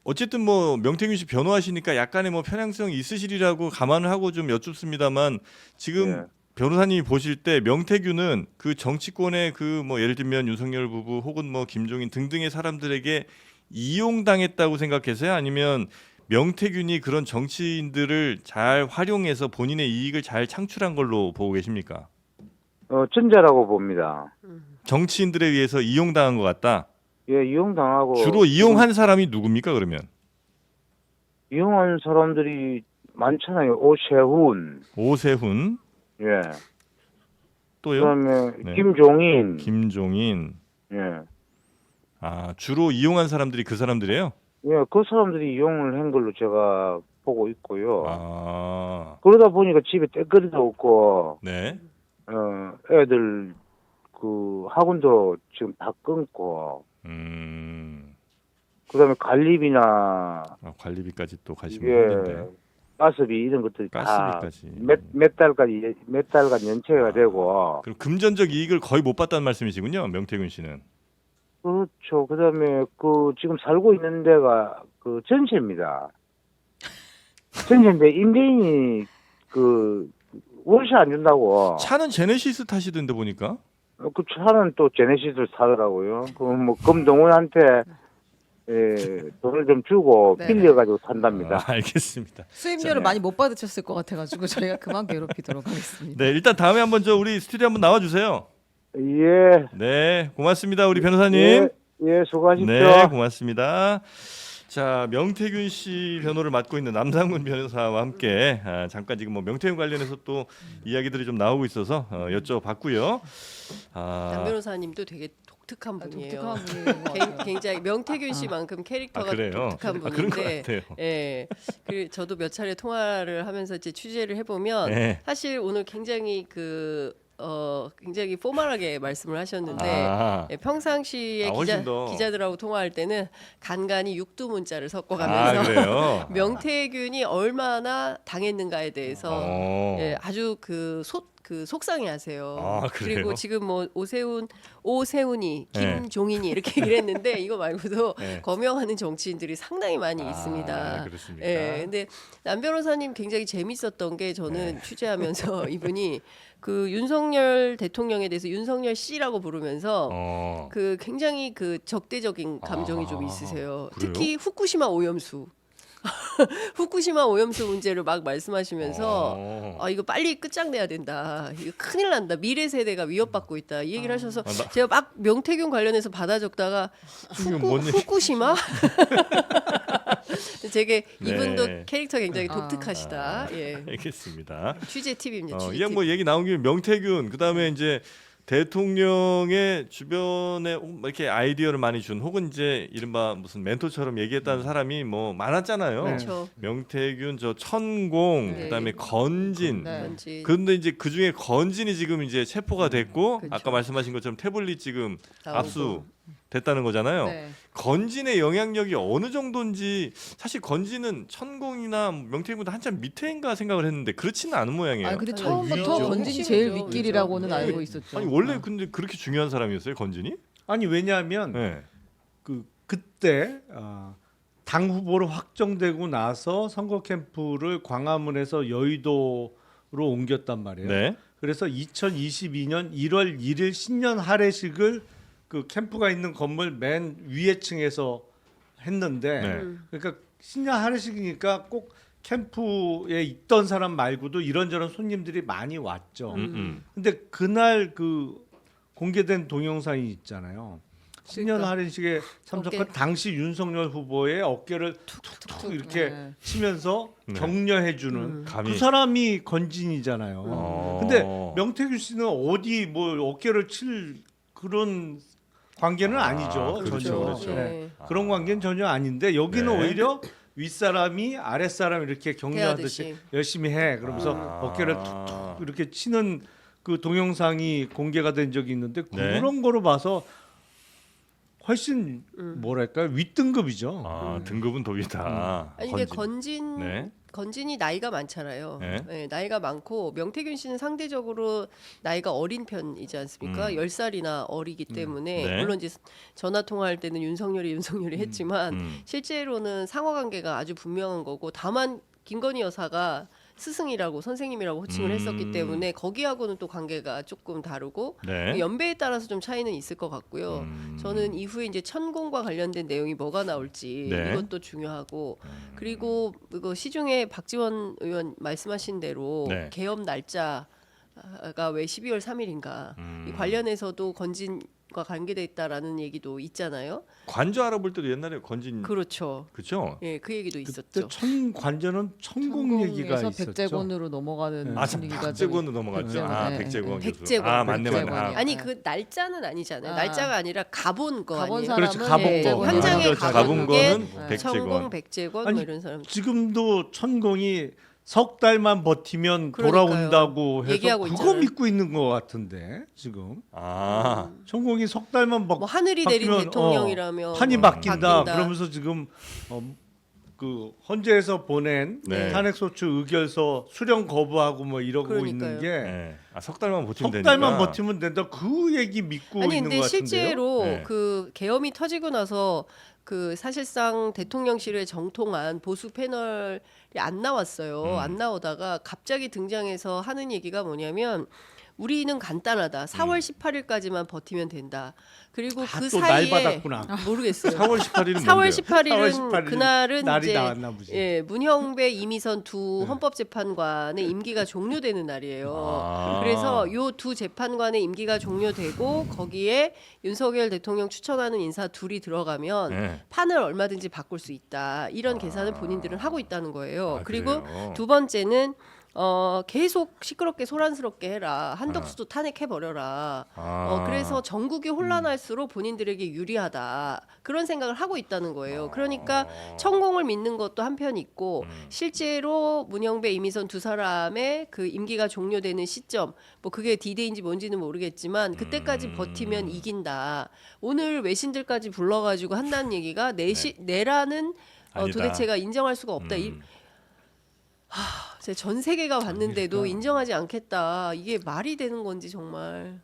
Speaker 3: 어쨌든 뭐 명태균 씨 변호하시니까 약간의 뭐 편향성이 있으시리라고 감안을 하고 좀 여쭙습니다만 지금
Speaker 5: 네.
Speaker 3: 변호사님이 보실 때 명태균은 그 정치권의 그 뭐 예를 들면 윤석열 부부 혹은 뭐 김종인 등등의 사람들에게 이용당했다고 생각해서요? 아니면 명태균이 그런 정치인들을 잘 활용해서 본인의 이익을 잘 창출한 걸로 보고 계십니까?
Speaker 5: 전자라고 봅니다.
Speaker 3: 정치인들에 의해서 이용당한 것 같다.
Speaker 5: 예, 이용당하고
Speaker 3: 주로 이용한 사람이 누굽니까 그러면?
Speaker 5: 이용한 사람들이 많잖아요. 오세훈,
Speaker 3: 오세훈
Speaker 5: 예,
Speaker 3: 또요?
Speaker 5: 그다음에
Speaker 3: 네.
Speaker 5: 김종인,
Speaker 3: 김종인.
Speaker 5: 예,
Speaker 3: 아 주로 이용한 사람들이 그 사람들이에요?
Speaker 5: 예, 그 사람들이 이용을 한 걸로 제가 보고 있고요.
Speaker 3: 아
Speaker 5: 그러다 보니까 집에 떼거리도 없고,
Speaker 3: 네.
Speaker 5: 애들 그 학원도 지금 다 끊고, 그다음에 관리비나
Speaker 3: 관리비까지 또 가시면
Speaker 5: 이게
Speaker 3: 힘든데.
Speaker 5: 가스비 이런 것들이
Speaker 3: 가스비까지.
Speaker 5: 다몇 달간 연체가 되고,
Speaker 3: 그럼 금전적 이익을 거의 못 봤다는 말씀이시군요, 명태균 씨는.
Speaker 5: 그렇죠. 그다음에 그 지금 살고 있는 데가 그 전세입니다. 전세인데 임대인이 그 월세 안 준다고.
Speaker 3: 차는 제네시스 타시던데 보니까.
Speaker 5: 그 차는 또 제네시스를 사더라고요. 그 뭐 금동훈한테 돈을 좀 주고
Speaker 2: 네.
Speaker 5: 빌려가지고 산답니다.
Speaker 3: 알겠습니다.
Speaker 4: 수입료를 많이 못 받으셨을 것 같아가지고 저희가 그만 괴롭히도록 하겠습니다.
Speaker 3: 네, 일단 다음에 한번 우리 스튜디오 한번 나와 주세요.
Speaker 5: 예.
Speaker 3: 네, 고맙습니다, 우리 변호사님.
Speaker 5: 예, 수고하십시오.
Speaker 3: 네, 고맙습니다. 자, 명태균 씨 변호를 맡고 있는 남상훈 변호사와 함께 잠깐 지금 뭐 명태균 관련해서 또 이야기들이 좀 나오고 있어서 여쭤봤고요.
Speaker 2: 남 변호사님도 되게 독특한 분이에요.
Speaker 4: 독특한 분인 것 같아요.
Speaker 2: 굉장히 명태균 씨만큼 캐릭터가
Speaker 3: 그래요?
Speaker 2: 독특한 분인데,
Speaker 3: 그런 것 같아요.
Speaker 2: 예, 그 저도 몇 차례 통화를 하면서 이제 취재를 해보면
Speaker 3: 네.
Speaker 2: 사실 오늘 굉장히 그 굉장히 포멀하게 말씀을 하셨는데
Speaker 3: 아.
Speaker 2: 예, 평상시에
Speaker 3: 훨씬 더.
Speaker 2: 기자들하고 통화할 때는 간간히 육두문자를
Speaker 3: 아,
Speaker 2: 섞어가면서
Speaker 3: 그래요.
Speaker 2: 명태균이 얼마나 당했는가에 대해서
Speaker 3: 어.
Speaker 2: 예, 아주 그 속상해하세요.
Speaker 3: 아, 그래요?
Speaker 2: 그리고 지금 뭐 오세훈이,
Speaker 3: 네.
Speaker 2: 김종인이 이렇게 얘기했는데 이거 말고도
Speaker 3: 네.
Speaker 2: 거명하는 정치인들이 상당히 많이 있습니다.
Speaker 3: 그렇습니까?
Speaker 2: 예, 근데 남 변호사님 굉장히 재밌었던 게 저는 취재하면서 이분이 그 윤석열 대통령에 대해서 윤석열 씨라고 부르면서
Speaker 3: 어.
Speaker 2: 그 굉장히 그 적대적인 감정이 좀 있으세요.
Speaker 3: 그래요?
Speaker 2: 특히 후쿠시마 오염수. 후쿠시마 오염수 문제를 막 말씀하시면서 아 이거 빨리 끝장내야 된다. 이거 큰일 난다. 미래 세대가 위협받고 있다. 이 얘기를 하셔서 제가 막 명태균 관련해서 받아 적다가 후쿠시마? 되게 이분도
Speaker 3: 네.
Speaker 2: 캐릭터 굉장히 독특하시다. 예.
Speaker 3: 알겠습니다.
Speaker 2: 취재 팁입니다.
Speaker 3: 이
Speaker 2: 취재
Speaker 3: 양 뭐 얘기 나온 김에 명태균 그다음에 이제 대통령의 주변에 이렇게 아이디어를 많이 준 혹은 이제 이른바 무슨 멘토처럼 얘기했다는 사람이 뭐 많았잖아요.
Speaker 2: 그렇죠.
Speaker 3: 명태균, 저 천공,
Speaker 2: 네.
Speaker 3: 그다음에 건진.
Speaker 4: 네.
Speaker 2: 건지
Speaker 3: 그런데 이제 그 중에 건진이 지금 이제 체포가 됐고
Speaker 2: 그렇죠.
Speaker 3: 아까 말씀하신 것처럼 태블릿 지금
Speaker 2: 나오고.
Speaker 3: 압수 됐다는 거잖아요.
Speaker 4: 네.
Speaker 3: 건진의 영향력이 어느 정도인지 사실 건진은 천공이나 명태균보다 한참 밑에인가 생각을 했는데 그렇지는 않은 모양이에요.
Speaker 4: 아니 근데
Speaker 2: 아니,
Speaker 4: 처음부터
Speaker 3: 위죠.
Speaker 4: 건진이 제일
Speaker 2: 위죠.
Speaker 4: 윗길이라고는
Speaker 2: 위죠.
Speaker 4: 알고
Speaker 2: 네.
Speaker 4: 있었죠.
Speaker 3: 아니 원래 근데 그렇게 중요한 사람이었어요, 건진이?
Speaker 1: 아니 왜냐하면
Speaker 3: 네.
Speaker 1: 그때 당 후보로 확정되고 나서 선거 캠프를 광화문에서 여의도로 옮겼단 말이에요.
Speaker 3: 네.
Speaker 1: 그래서 2022년 1월 1일 신년 할애식을 그 캠프가 있는 건물 맨 위에 층에서 했는데
Speaker 3: 네.
Speaker 1: 그러니까 신년 할애식이니까 꼭 캠프에 있던 사람 말고도 이런저런 손님들이 많이 왔죠. 근데 그날 그 공개된 동영상이 있잖아요. 신년
Speaker 2: 그러니까.
Speaker 1: 할애식에 참석한
Speaker 2: 어깨.
Speaker 1: 당시 윤석열 후보의 어깨를 툭툭 이렇게
Speaker 4: 네.
Speaker 1: 치면서
Speaker 3: 네.
Speaker 1: 격려해주는
Speaker 3: 감히.
Speaker 1: 그 사람이 건진이잖아요.
Speaker 3: 어.
Speaker 1: 근데 명태균 씨는 어디 뭐 어깨를 칠 그런 관계는 아니죠.
Speaker 3: 그렇죠,
Speaker 1: 전혀.
Speaker 3: 그렇죠.
Speaker 1: 네. 그런 관계는 전혀 아닌데 여기는
Speaker 3: 네.
Speaker 1: 오히려 윗사람이 아랫사람 이렇게 격려하듯이
Speaker 2: 대하듯이.
Speaker 1: 열심히 해. 그러면서 어깨를 툭툭 이렇게 치는 그 동영상이 공개가 된 적이 있는데
Speaker 3: 네.
Speaker 1: 그런 거로 봐서 훨씬 뭐랄까요? 윗등급이죠.
Speaker 3: 등급은 독이다.
Speaker 2: 아니 이게 건진
Speaker 3: 네.
Speaker 2: 건진이 나이가 많잖아요.
Speaker 3: 네.
Speaker 2: 네, 나이가 많고 명태균 씨는 상대적으로 나이가 어린 편이지 않습니까? 10살이나 어리기 때문에
Speaker 3: 네.
Speaker 2: 물론 이제 전화 통화할 때는 윤석열이 했지만 실제로는 상호 관계가 아주 분명한 거고 다만 김건희 여사가 스승이라고 선생님이라고 호칭을 했었기 때문에 거기하고는 또 관계가 조금 다르고
Speaker 3: 네.
Speaker 2: 연배에 따라서 좀 차이는 있을 것 같고요. 저는 이후에 이제 천공과 관련된 내용이 뭐가 나올지
Speaker 3: 네.
Speaker 2: 이것도 중요하고 그리고 이거 시중에 박지원 의원 말씀하신 대로
Speaker 3: 네.
Speaker 2: 개업 날짜가 왜 12월 3일인가 이 관련해서도 건진과 관계돼 있다라는 얘기도 있잖아요.
Speaker 3: 관저 알아볼 때도 옛날에 건진
Speaker 2: 그렇죠.
Speaker 3: 그렇죠?
Speaker 2: 예, 그 얘기도
Speaker 1: 그때
Speaker 2: 있었죠.
Speaker 1: 관저는 천공 얘기가
Speaker 4: 천공에서
Speaker 1: 있었죠.
Speaker 4: 백제권으로 넘어가는
Speaker 3: 참
Speaker 4: 분위기가
Speaker 3: 박재권으로 넘어갔죠.
Speaker 4: 백제권,
Speaker 3: 아,
Speaker 4: 네.
Speaker 3: 백재권 교수.
Speaker 2: 백제권.
Speaker 3: 아, 맞네, 맞네.
Speaker 4: 백제권이.
Speaker 2: 아니 그 날짜는 아니잖아요.
Speaker 4: 아.
Speaker 2: 날짜가 아니라 가본 거
Speaker 4: 가본
Speaker 2: 아니에요?
Speaker 4: 사람은
Speaker 1: 그렇죠. 가본
Speaker 2: 예,
Speaker 1: 거.
Speaker 2: 현장에
Speaker 1: 가본
Speaker 2: 가본
Speaker 3: 거는
Speaker 2: 게
Speaker 3: 백제권.
Speaker 2: 천공, 백제권
Speaker 1: 아니,
Speaker 2: 뭐 이런 사람.
Speaker 1: 지금도 천공이 석 달만 버티면
Speaker 2: 그러니까요.
Speaker 1: 돌아온다고 해서
Speaker 2: 얘기하고
Speaker 1: 그거
Speaker 2: 있잖아요.
Speaker 1: 믿고 있는 것 같은데 지금
Speaker 3: 아,
Speaker 1: 천공이 석 달만
Speaker 2: 뭐 하늘이 내린
Speaker 1: 바뀌면,
Speaker 2: 대통령이라며
Speaker 1: 판이
Speaker 2: 뭐
Speaker 1: 바뀐다. 그러면서 지금 그 헌재에서 보낸
Speaker 3: 네.
Speaker 1: 탄핵소추 의결서 수령 거부하고 뭐 이러고
Speaker 2: 그러니까요.
Speaker 1: 있는 게
Speaker 3: 네. 석 달만 버티면
Speaker 1: 석
Speaker 3: 되니까.
Speaker 1: 달만 버티면 된다. 그 얘기 믿고
Speaker 2: 아니
Speaker 1: 있는
Speaker 2: 근데
Speaker 1: 것 같은데요.
Speaker 2: 실제로
Speaker 3: 네.
Speaker 2: 그 계엄이 터지고 나서 그 사실상 대통령실에 정통한 보수 패널이 안 나왔어요. 안 나오다가 갑자기 등장해서 하는 얘기가 뭐냐면 우리는 간단하다. 4월 18일까지만 버티면 된다. 그리고 그
Speaker 1: 또 날
Speaker 2: 사이에
Speaker 1: 받았구나.
Speaker 2: 모르겠어요.
Speaker 3: 4월 18일은
Speaker 2: 4월 18일은
Speaker 1: 18일
Speaker 2: 그날은
Speaker 1: 날이
Speaker 2: 이제
Speaker 1: 나왔나 보지.
Speaker 2: 예, 문형배 이미선 두 헌법재판관의 임기가 종료되는 날이에요.
Speaker 3: 아.
Speaker 2: 그래서 요 두 재판관의 임기가 종료되고 거기에 윤석열 대통령 추천하는 인사 둘이 들어가면
Speaker 3: 네.
Speaker 2: 판을 얼마든지 바꿀 수 있다. 이런 계산을 본인들은 하고 있다는 거예요.
Speaker 3: 아,
Speaker 2: 그리고
Speaker 3: 그래요?
Speaker 2: 두 번째는 계속 시끄럽게 소란스럽게 해라. 한덕수도 탄핵해 버려라. 그래서 전국이 혼란할수록 본인들에게 유리하다. 그런 생각을 하고 있다는 거예요. 그러니까 천공을 믿는 것도 한편 있고 실제로 문영배, 이미선 두 사람의 그 임기가 종료되는 시점, 뭐 그게 D-Day인지 뭔지는 모르겠지만 그때까지 버티면 이긴다. 오늘 외신들까지 불러가지고 한다는 얘기가 내라는
Speaker 3: 아니다.
Speaker 2: 도대체가 인정할 수가 없다. 전 세계가 봤는데도 인정하지 않겠다. 이게 말이 되는 건지 정말.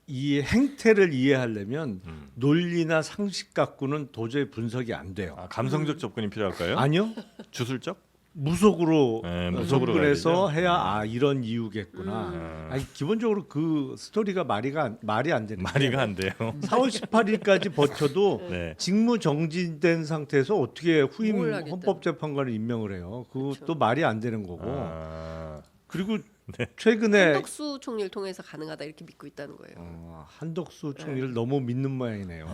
Speaker 1: 이 행태를 이해하려면 논리나 상식 갖고는 도저히 분석이 안 돼요.
Speaker 3: 감성적 접근이 필요할까요?
Speaker 1: 아니요.
Speaker 3: 주술적?
Speaker 1: 무속으로
Speaker 3: 네, 무속으로
Speaker 1: 접근해서
Speaker 3: 가야 되죠.
Speaker 1: 해야 이런 이유겠구나. 아니, 기본적으로 그 스토리가 말이 안 되는
Speaker 3: 말이가 안 돼요.
Speaker 1: 4월 18일까지 버텨도
Speaker 3: 네.
Speaker 1: 직무 정지된 상태에서 어떻게 후임
Speaker 2: 뭘 하겠다는.
Speaker 1: 헌법재판관을 임명을 해요? 그것도 말이 안 되는 거고. 그리고
Speaker 3: 네.
Speaker 1: 최근에
Speaker 2: 한덕수 총리를 통해서 가능하다 이렇게 믿고 있다는 거예요.
Speaker 1: 한덕수 총리를 너무 믿는 모양이네요.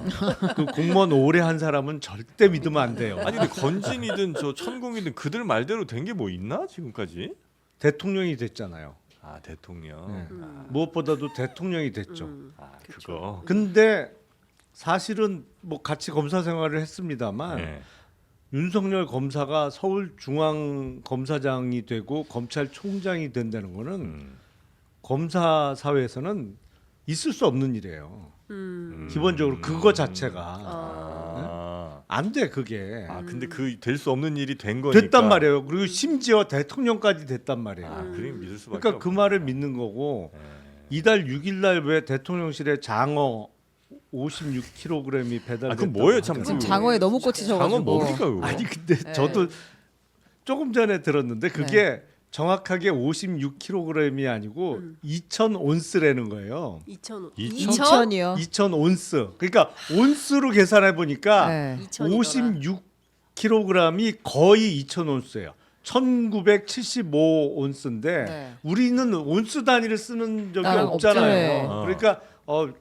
Speaker 1: 그 공무원 오래 한 사람은 절대 믿으면 안 돼요.
Speaker 3: 아니 근데 건진이든 저 천공이든 그들 말대로 된 게 뭐 있나 지금까지?
Speaker 1: 대통령이 됐잖아요.
Speaker 3: 대통령.
Speaker 1: 네. 무엇보다도 대통령이 됐죠.
Speaker 3: 그거.
Speaker 1: 근데 사실은 뭐 같이 검사 생활을 했습니다만
Speaker 3: 네.
Speaker 1: 윤석열 검사가 서울중앙검사장이 되고 검찰총장이 된다는 거는 검사 사회에서는 있을 수 없는 일이에요. 기본적으로 그거 자체가 안 돼 그게.
Speaker 3: 근데 그 될 수 없는 일이 된 거니까.
Speaker 1: 됐단 말이에요. 그리고 심지어 대통령까지 됐단 말이에요.
Speaker 3: 그럼 믿을 수밖에
Speaker 1: 그러니까 그
Speaker 3: 없네.
Speaker 1: 말을 믿는 거고 이달 6일 날 왜 대통령실에 장어 56kg이 배달됐다고
Speaker 3: 그건 뭐예요, 참.
Speaker 1: 하더라고요.
Speaker 4: 지금 장어에 너무
Speaker 3: 장어
Speaker 4: 꽂히셔가지고.
Speaker 3: 뭡니까 그거?
Speaker 1: 아니 근데
Speaker 4: 네.
Speaker 1: 저도 조금 전에 들었는데 그게 정확하게 56kg이 아니고 2,000온스라는 거예요.
Speaker 2: 2,000.
Speaker 4: 2천이요.
Speaker 1: 2,000온스. 그러니까 온스로 계산해 보니까
Speaker 4: 네.
Speaker 1: 56kg이 거의 2,000온스예요. 1975온스인데
Speaker 4: 네.
Speaker 1: 우리는 온스 단위를 쓰는 적이
Speaker 4: 아,
Speaker 1: 없잖아요.
Speaker 4: 없죠.
Speaker 1: 그러니까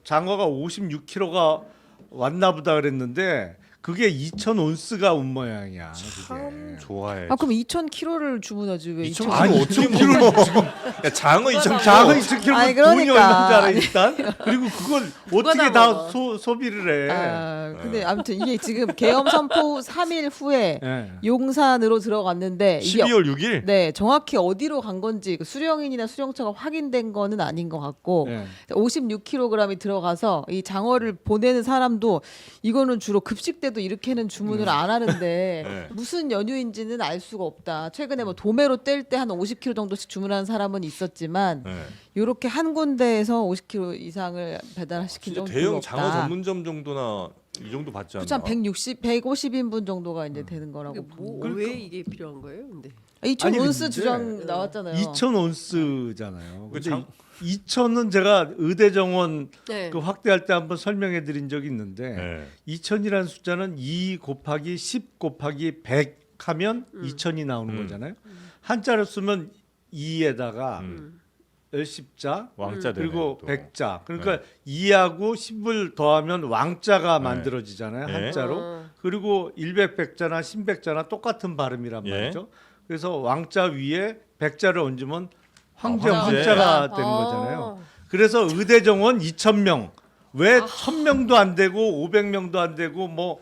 Speaker 1: 장어가 56kg가 왔나 보다 그랬는데 그게 2,000온스가 온 모양이야.
Speaker 3: 참 좋아해.
Speaker 4: 그럼 2,000kg를 주문하지 왜
Speaker 3: 2,000
Speaker 4: 2,000kg?
Speaker 3: 아니 어떻게 먹어? 야, 장어 2,000
Speaker 1: 장어 2,000kg
Speaker 4: 아니,
Speaker 1: 돈이
Speaker 4: 그러니까.
Speaker 1: 얼마인지 알아 일단. 그리고 그걸 어떻게
Speaker 2: 다
Speaker 1: 다
Speaker 2: 먹어?
Speaker 1: 소비를 해.
Speaker 4: 근데 아무튼 이게 지금 계엄 선포 3일 후에
Speaker 1: 예.
Speaker 4: 용산으로 들어갔는데 이게
Speaker 3: 12월 6일.
Speaker 4: 네, 정확히 어디로 간 건지 그 수령인이나 수령처가 확인된 거는 아닌 것 같고
Speaker 1: 예.
Speaker 4: 56kg이 들어가서 이 장어를 보내는 사람도 이거는 주로 급식 때도 이렇게는 주문을 안 하는데
Speaker 3: 네.
Speaker 4: 무슨 연유인지는 알 수가 없다. 최근에 뭐 도매로 뗄 때 한 50kg 정도씩 주문하는 사람은 있었지만
Speaker 3: 네.
Speaker 4: 이렇게 한 군데에서 50kg 이상을 배달시킨
Speaker 3: 진짜
Speaker 4: 적은
Speaker 3: 대형
Speaker 4: 별로
Speaker 3: 장어
Speaker 4: 없다.
Speaker 3: 전문점 정도나 이 정도 받지 않나?
Speaker 4: 그렇죠. 150인분 정도가 이제 되는 거라고
Speaker 2: 이게 뭐,
Speaker 4: 봅니다.
Speaker 2: 왜 이게 필요한 거예요? 근데
Speaker 4: 2,000온스
Speaker 1: 근데
Speaker 4: 주장 나왔잖아요.
Speaker 1: 2,000온스잖아요.
Speaker 3: 그
Speaker 1: 근데
Speaker 3: 장-
Speaker 1: 2,000은 제가 의대 정원
Speaker 2: 네.
Speaker 1: 그 확대할 때 한번 설명해 드린 적이 있는데
Speaker 3: 네.
Speaker 1: 2,000이라는 숫자는 2 곱하기 10 곱하기 100 하면 2,000이 나오는 거잖아요. 한자를 쓰면 2에다가 열십자
Speaker 3: 왕자 되네,
Speaker 1: 그리고
Speaker 3: 또.
Speaker 1: 백자. 그러니까 2하고 10을 더하면 왕자가 만들어지잖아요.
Speaker 3: 네.
Speaker 2: 어.
Speaker 1: 그리고 일백백자나 신백자나 똑같은 발음이란
Speaker 3: 예.
Speaker 1: 말이죠. 그래서 왕자 위에 백자를 얹으면 황제
Speaker 3: 황제.
Speaker 1: 황자가 되는 거잖아요. 그래서 의대 정원 2,000명. 왜 1,000명도 안 되고 500명도 안 되고 뭐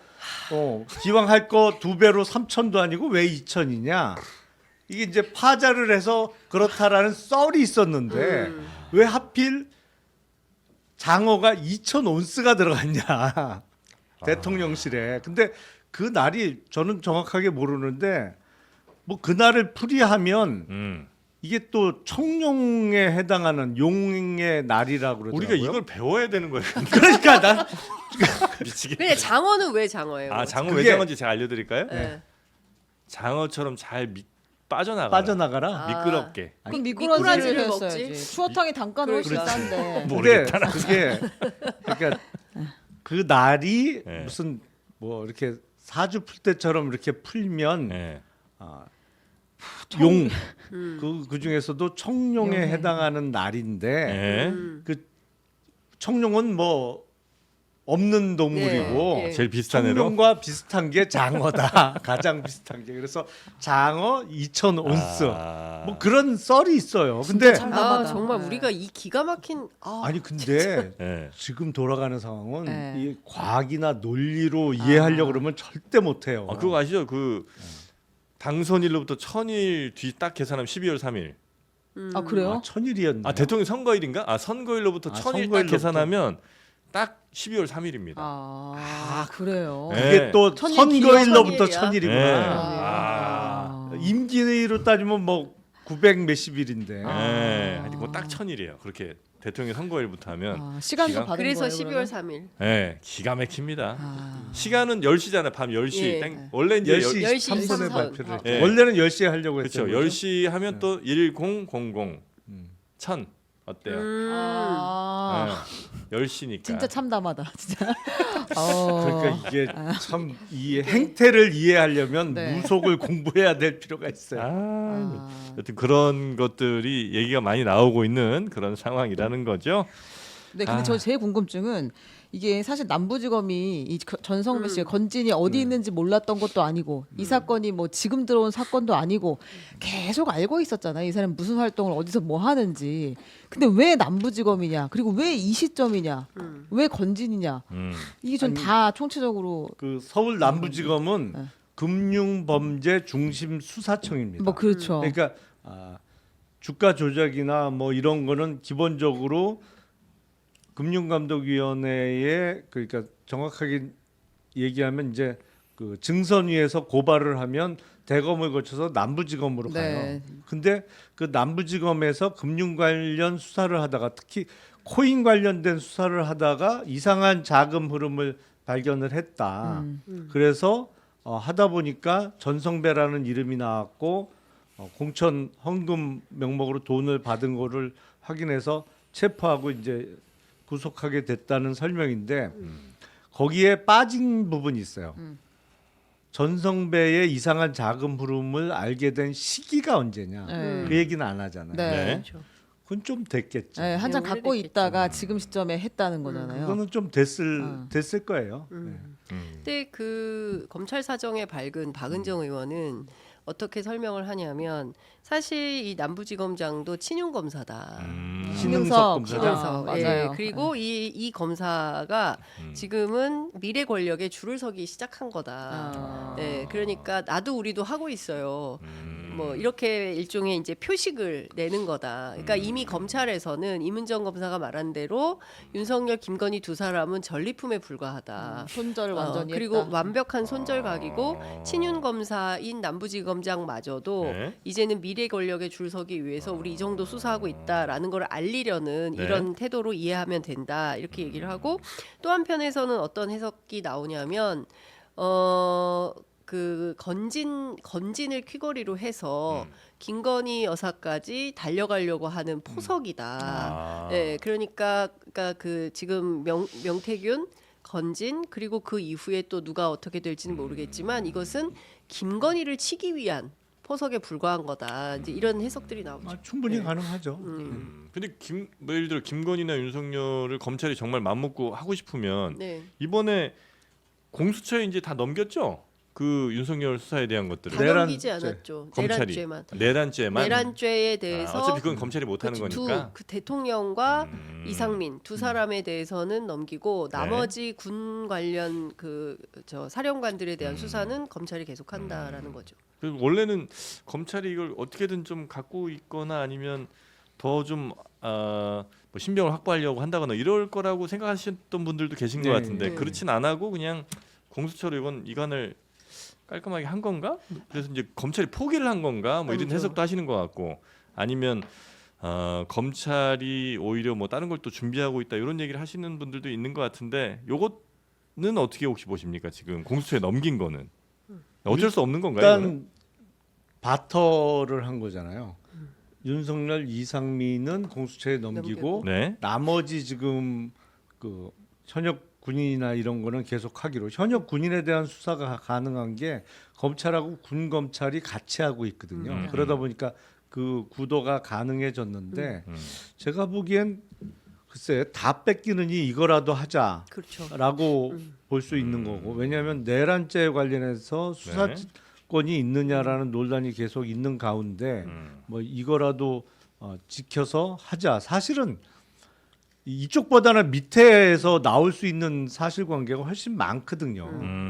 Speaker 1: 기왕 할 거 2배로 3,000도 아니고 왜 2,000이냐? 이게 이제 파자를 해서 그렇다라는 썰이 있었는데 왜 하필 장어가 2,000온스가 들어갔냐 대통령실에. 근데 그 날이 저는 정확하게 모르는데 뭐 그날을 풀이하면 이게 또 청룡에 해당하는 용의 날이라고 그러더라고요.
Speaker 3: 우리가 이걸 배워야 되는 거예요.
Speaker 1: 그러니까 난
Speaker 3: 미치겠.
Speaker 2: 근데 장어는 왜 장어예요?
Speaker 3: 장어
Speaker 1: 그게-
Speaker 3: 왜 장어인지 제가 알려드릴까요?
Speaker 2: 네.
Speaker 3: 장어처럼 잘 빠져나가.
Speaker 1: 빠져나가라.
Speaker 3: 미끄럽게.
Speaker 4: 그럼
Speaker 2: 미꾸라지를
Speaker 4: 미꾸라지를
Speaker 2: 먹지?
Speaker 4: 했어야지. 추어탕에 단가는 훨씬
Speaker 2: 그러니까.
Speaker 4: 싼데.
Speaker 3: 모르겠다.
Speaker 1: 그게 그러니까 그 날이
Speaker 3: 네.
Speaker 1: 무슨 뭐 이렇게 사주 풀 때처럼 이렇게 풀면
Speaker 3: 네.
Speaker 1: 용 그 중에서도 청룡에
Speaker 4: 용에.
Speaker 1: 해당하는 날인데
Speaker 3: 네.
Speaker 1: 그 청룡은 뭐 없는 동물이고
Speaker 2: 네, 네.
Speaker 3: 제일 비슷한 애로.
Speaker 1: 청룡과 비슷한 게 장어다. 가장 비슷한 게. 그래서 장어 2,000온스. 뭐 그런 썰이 있어요. 근데
Speaker 4: 참담하다.
Speaker 2: 정말
Speaker 4: 네.
Speaker 2: 우리가 이 기가 막힌
Speaker 1: 아니 근데
Speaker 3: 예.
Speaker 1: 지금 돌아가는 상황은
Speaker 4: 네.
Speaker 1: 이 과학이나 논리로 이해하려고 그러면 절대 못 해요.
Speaker 3: 그거 아시죠? 그 당선일로부터 1000일 뒤 딱 계산하면 12월 3일.
Speaker 4: 아 그래요?
Speaker 1: 아, 천일이었나?
Speaker 3: 아 대통령 선거일인가? 아 선거일로부터
Speaker 1: 아,
Speaker 3: 1000일 딱
Speaker 1: 선거일로부터.
Speaker 3: 계산하면 딱 12월 3일입니다.
Speaker 4: 아 그래요.
Speaker 3: 네.
Speaker 1: 그게 또
Speaker 4: 천일
Speaker 1: 선거일로부터
Speaker 2: 기억
Speaker 1: 천일이구나.
Speaker 3: 네.
Speaker 4: 아.
Speaker 1: 임기로 따지면 뭐 900 몇십 일인데.
Speaker 3: 네. 아니 뭐딱 1000일이에요. 그렇게 대통령 선거일부터 하면
Speaker 4: 시간도
Speaker 3: 시간?
Speaker 4: 받은
Speaker 2: 그래서
Speaker 4: 거예요.
Speaker 2: 12월
Speaker 4: 그러면?
Speaker 2: 3일.
Speaker 3: 네, 기가 막힙니다.
Speaker 4: 아.
Speaker 3: 시간은 10시잖아요. 밤 10시.
Speaker 2: 예.
Speaker 3: 땡. 원래 이제
Speaker 1: 10시
Speaker 2: 10시
Speaker 1: 3분에
Speaker 2: 23분.
Speaker 1: 발표를 했죠.
Speaker 3: 예.
Speaker 1: 원래는 10시에 하려고 했죠.
Speaker 3: 그렇죠. 10시 하면 또 1000 1000 어때요?
Speaker 4: 아.
Speaker 3: 네. 10시니까.
Speaker 4: 진짜 참담하다. 진짜. 어.
Speaker 1: 그러니까 이게 참 이 행태를 이해하려면
Speaker 4: 네.
Speaker 1: 무속을 공부해야 될 필요가 있어요.
Speaker 3: 아, 여튼 그런 것들이 얘기가 많이 나오고 있는 그런 상황이라는 거죠.
Speaker 4: 네, 근데
Speaker 3: 아.
Speaker 4: 저 제 궁금증은 이게 사실 남부지검이 이 전성배 씨의 건진이 어디 있는지 몰랐던 것도 아니고 이 사건이 뭐 지금 들어온 사건도 아니고 계속 알고 있었잖아요. 이 사람 무슨 활동을 어디서 뭐 하는지. 근데 왜 남부지검이냐? 그리고 왜 이 시점이냐? 왜 건진이냐? 이게 전 다 총체적으로
Speaker 1: 그 서울 남부지검은
Speaker 4: 네.
Speaker 1: 금융범죄 중심 수사청입니다.
Speaker 4: 뭐 그렇죠.
Speaker 1: 그러니까 주가 조작이나 뭐 이런 거는 기본적으로 금융감독위원회에 그러니까 정확하게 얘기하면 이제 그 증선위에서 고발을 하면 대검을 거쳐서 남부지검으로 가요.
Speaker 4: 네.
Speaker 1: 근데 그 남부지검에서 금융 관련 수사를 하다가 특히 코인 관련된 수사를 하다가 이상한 자금 흐름을 발견을 했다. 그래서 하다 보니까 전성배라는 이름이 나왔고 공천 헌금 명목으로 돈을 받은 거를 확인해서 체포하고 이제 구속하게 됐다는 설명인데 거기에 빠진 부분이 있어요. 전성배의 이상한 자금 흐름을 알게 된 시기가 언제냐.
Speaker 4: 네.
Speaker 1: 그 얘기는 안 하잖아요.
Speaker 4: 네.
Speaker 3: 네.
Speaker 1: 그건 좀 됐겠죠.
Speaker 4: 네, 한장
Speaker 2: 네,
Speaker 4: 갖고
Speaker 2: 오래됐겠죠.
Speaker 4: 있다가 지금 시점에 했다는 거잖아요.
Speaker 1: 그거는 좀 됐을 거예요. 네.
Speaker 2: 근데 그 검찰 사정에 밝은 박은정 의원은 어떻게 설명을 하냐면 사실 이 남부지검장도 친윤 검사다.
Speaker 1: 신흥석 검사.
Speaker 2: 그래서
Speaker 4: 맞아요.
Speaker 2: 그리고 이 검사가 지금은 미래 권력에 줄을 서기 시작한 거다.
Speaker 4: 아.
Speaker 2: 네, 그러니까 나도 우리도 하고 있어요. 뭐 이렇게 일종의 이제 표식을 내는 거다. 그러니까 이미 검찰에서는 이문정 검사가 말한 대로 윤석열, 김건희 두 사람은 전리품에 불과하다.
Speaker 4: 손절을 완전히
Speaker 2: 그리고
Speaker 4: 했다.
Speaker 2: 완벽한 손절각이고 친윤 검사인 남부지검장마저도
Speaker 3: 네.
Speaker 2: 이제는 미래 권력에 줄 서기 위해서 우리 이 정도 수사하고 있다라는 걸 알리려는
Speaker 3: 네.
Speaker 2: 이런 태도로 이해하면 된다 이렇게 얘기를 하고 또 한편에서는 어떤 해석이 나오냐면 그 건진을 퀴거리로 해서 김건희 여사까지 달려가려고 하는 포석이다. 네, 그러니까 그 지금 명태균 건진 그리고 그 이후에 또 누가 어떻게 될지는 모르겠지만 이것은 김건희를 치기 위한 포석에 불과한 거다. 이제 이런 해석들이 나오죠.
Speaker 1: 충분히
Speaker 2: 네.
Speaker 1: 가능하죠.
Speaker 3: 근데 뭐 예를 들어 김건희나 윤석열을 검찰이 정말 맘먹고 하고 싶으면
Speaker 2: 네.
Speaker 3: 이번에 공수처에 이제 다 넘겼죠? 그 윤석열 수사에 대한 것들을
Speaker 2: 다
Speaker 1: 내란
Speaker 2: 넘기지
Speaker 1: 죄.
Speaker 2: 않았죠.
Speaker 3: 검찰이
Speaker 2: 내란죄만.
Speaker 3: 내란죄만
Speaker 2: 내란죄에 대해서
Speaker 3: 어차피 그건 검찰이 못하는
Speaker 2: 그
Speaker 3: 거니까.
Speaker 2: 그 대통령과 이상민 두 사람에 대해서는 넘기고
Speaker 3: 네.
Speaker 2: 나머지 군 관련 그 저 사령관들에 대한 수사는 검찰이 계속한다라는 거죠.
Speaker 3: 그래서 원래는 검찰이 이걸 어떻게든 좀 갖고 있거나 아니면 더 좀 뭐 신병을 확보하려고 한다거나 이럴 거라고 생각하셨던 분들도 계신 것
Speaker 1: 네.
Speaker 3: 같은데
Speaker 2: 네.
Speaker 3: 그렇진 안 하고 그냥 공수처로 이관을 깔끔하게 한 건가? 그래서 이제 검찰이 포기를 한 건가? 뭐 이런
Speaker 2: 아니죠.
Speaker 3: 해석도 하시는 것 같고 아니면 검찰이 오히려 뭐 다른 걸 또 준비하고 있다 이런 얘기를 하시는 분들도 있는 것 같은데 요거는 어떻게 혹시 보십니까? 지금 공수처에 넘긴 거는 어쩔 수 없는 건가요? 이거는?
Speaker 1: 일단 바터를 한 거잖아요. 윤석열, 이상민은 공수처에 넘기고
Speaker 3: 네.
Speaker 1: 나머지 지금 그 현역 군인이나 이런 거는 계속 하기로. 현역 군인에 대한 수사가 가능한 게 검찰하고 군 검찰이 같이 하고 있거든요. 그러다 보니까 그 구도가 가능해졌는데 제가 보기엔 글쎄 다 뺏기느니 이거라도 하자라고
Speaker 2: 그렇죠.
Speaker 1: 볼 수 있는 거고 왜냐하면 내란죄 관련해서 수사
Speaker 3: 네.
Speaker 1: 수사권이 있느냐라는 논란이 계속 있는 가운데 뭐 이거라도 지켜서 하자. 사실은 이쪽보다는 밑에서 나올 수 있는 사실관계가 훨씬 많거든요.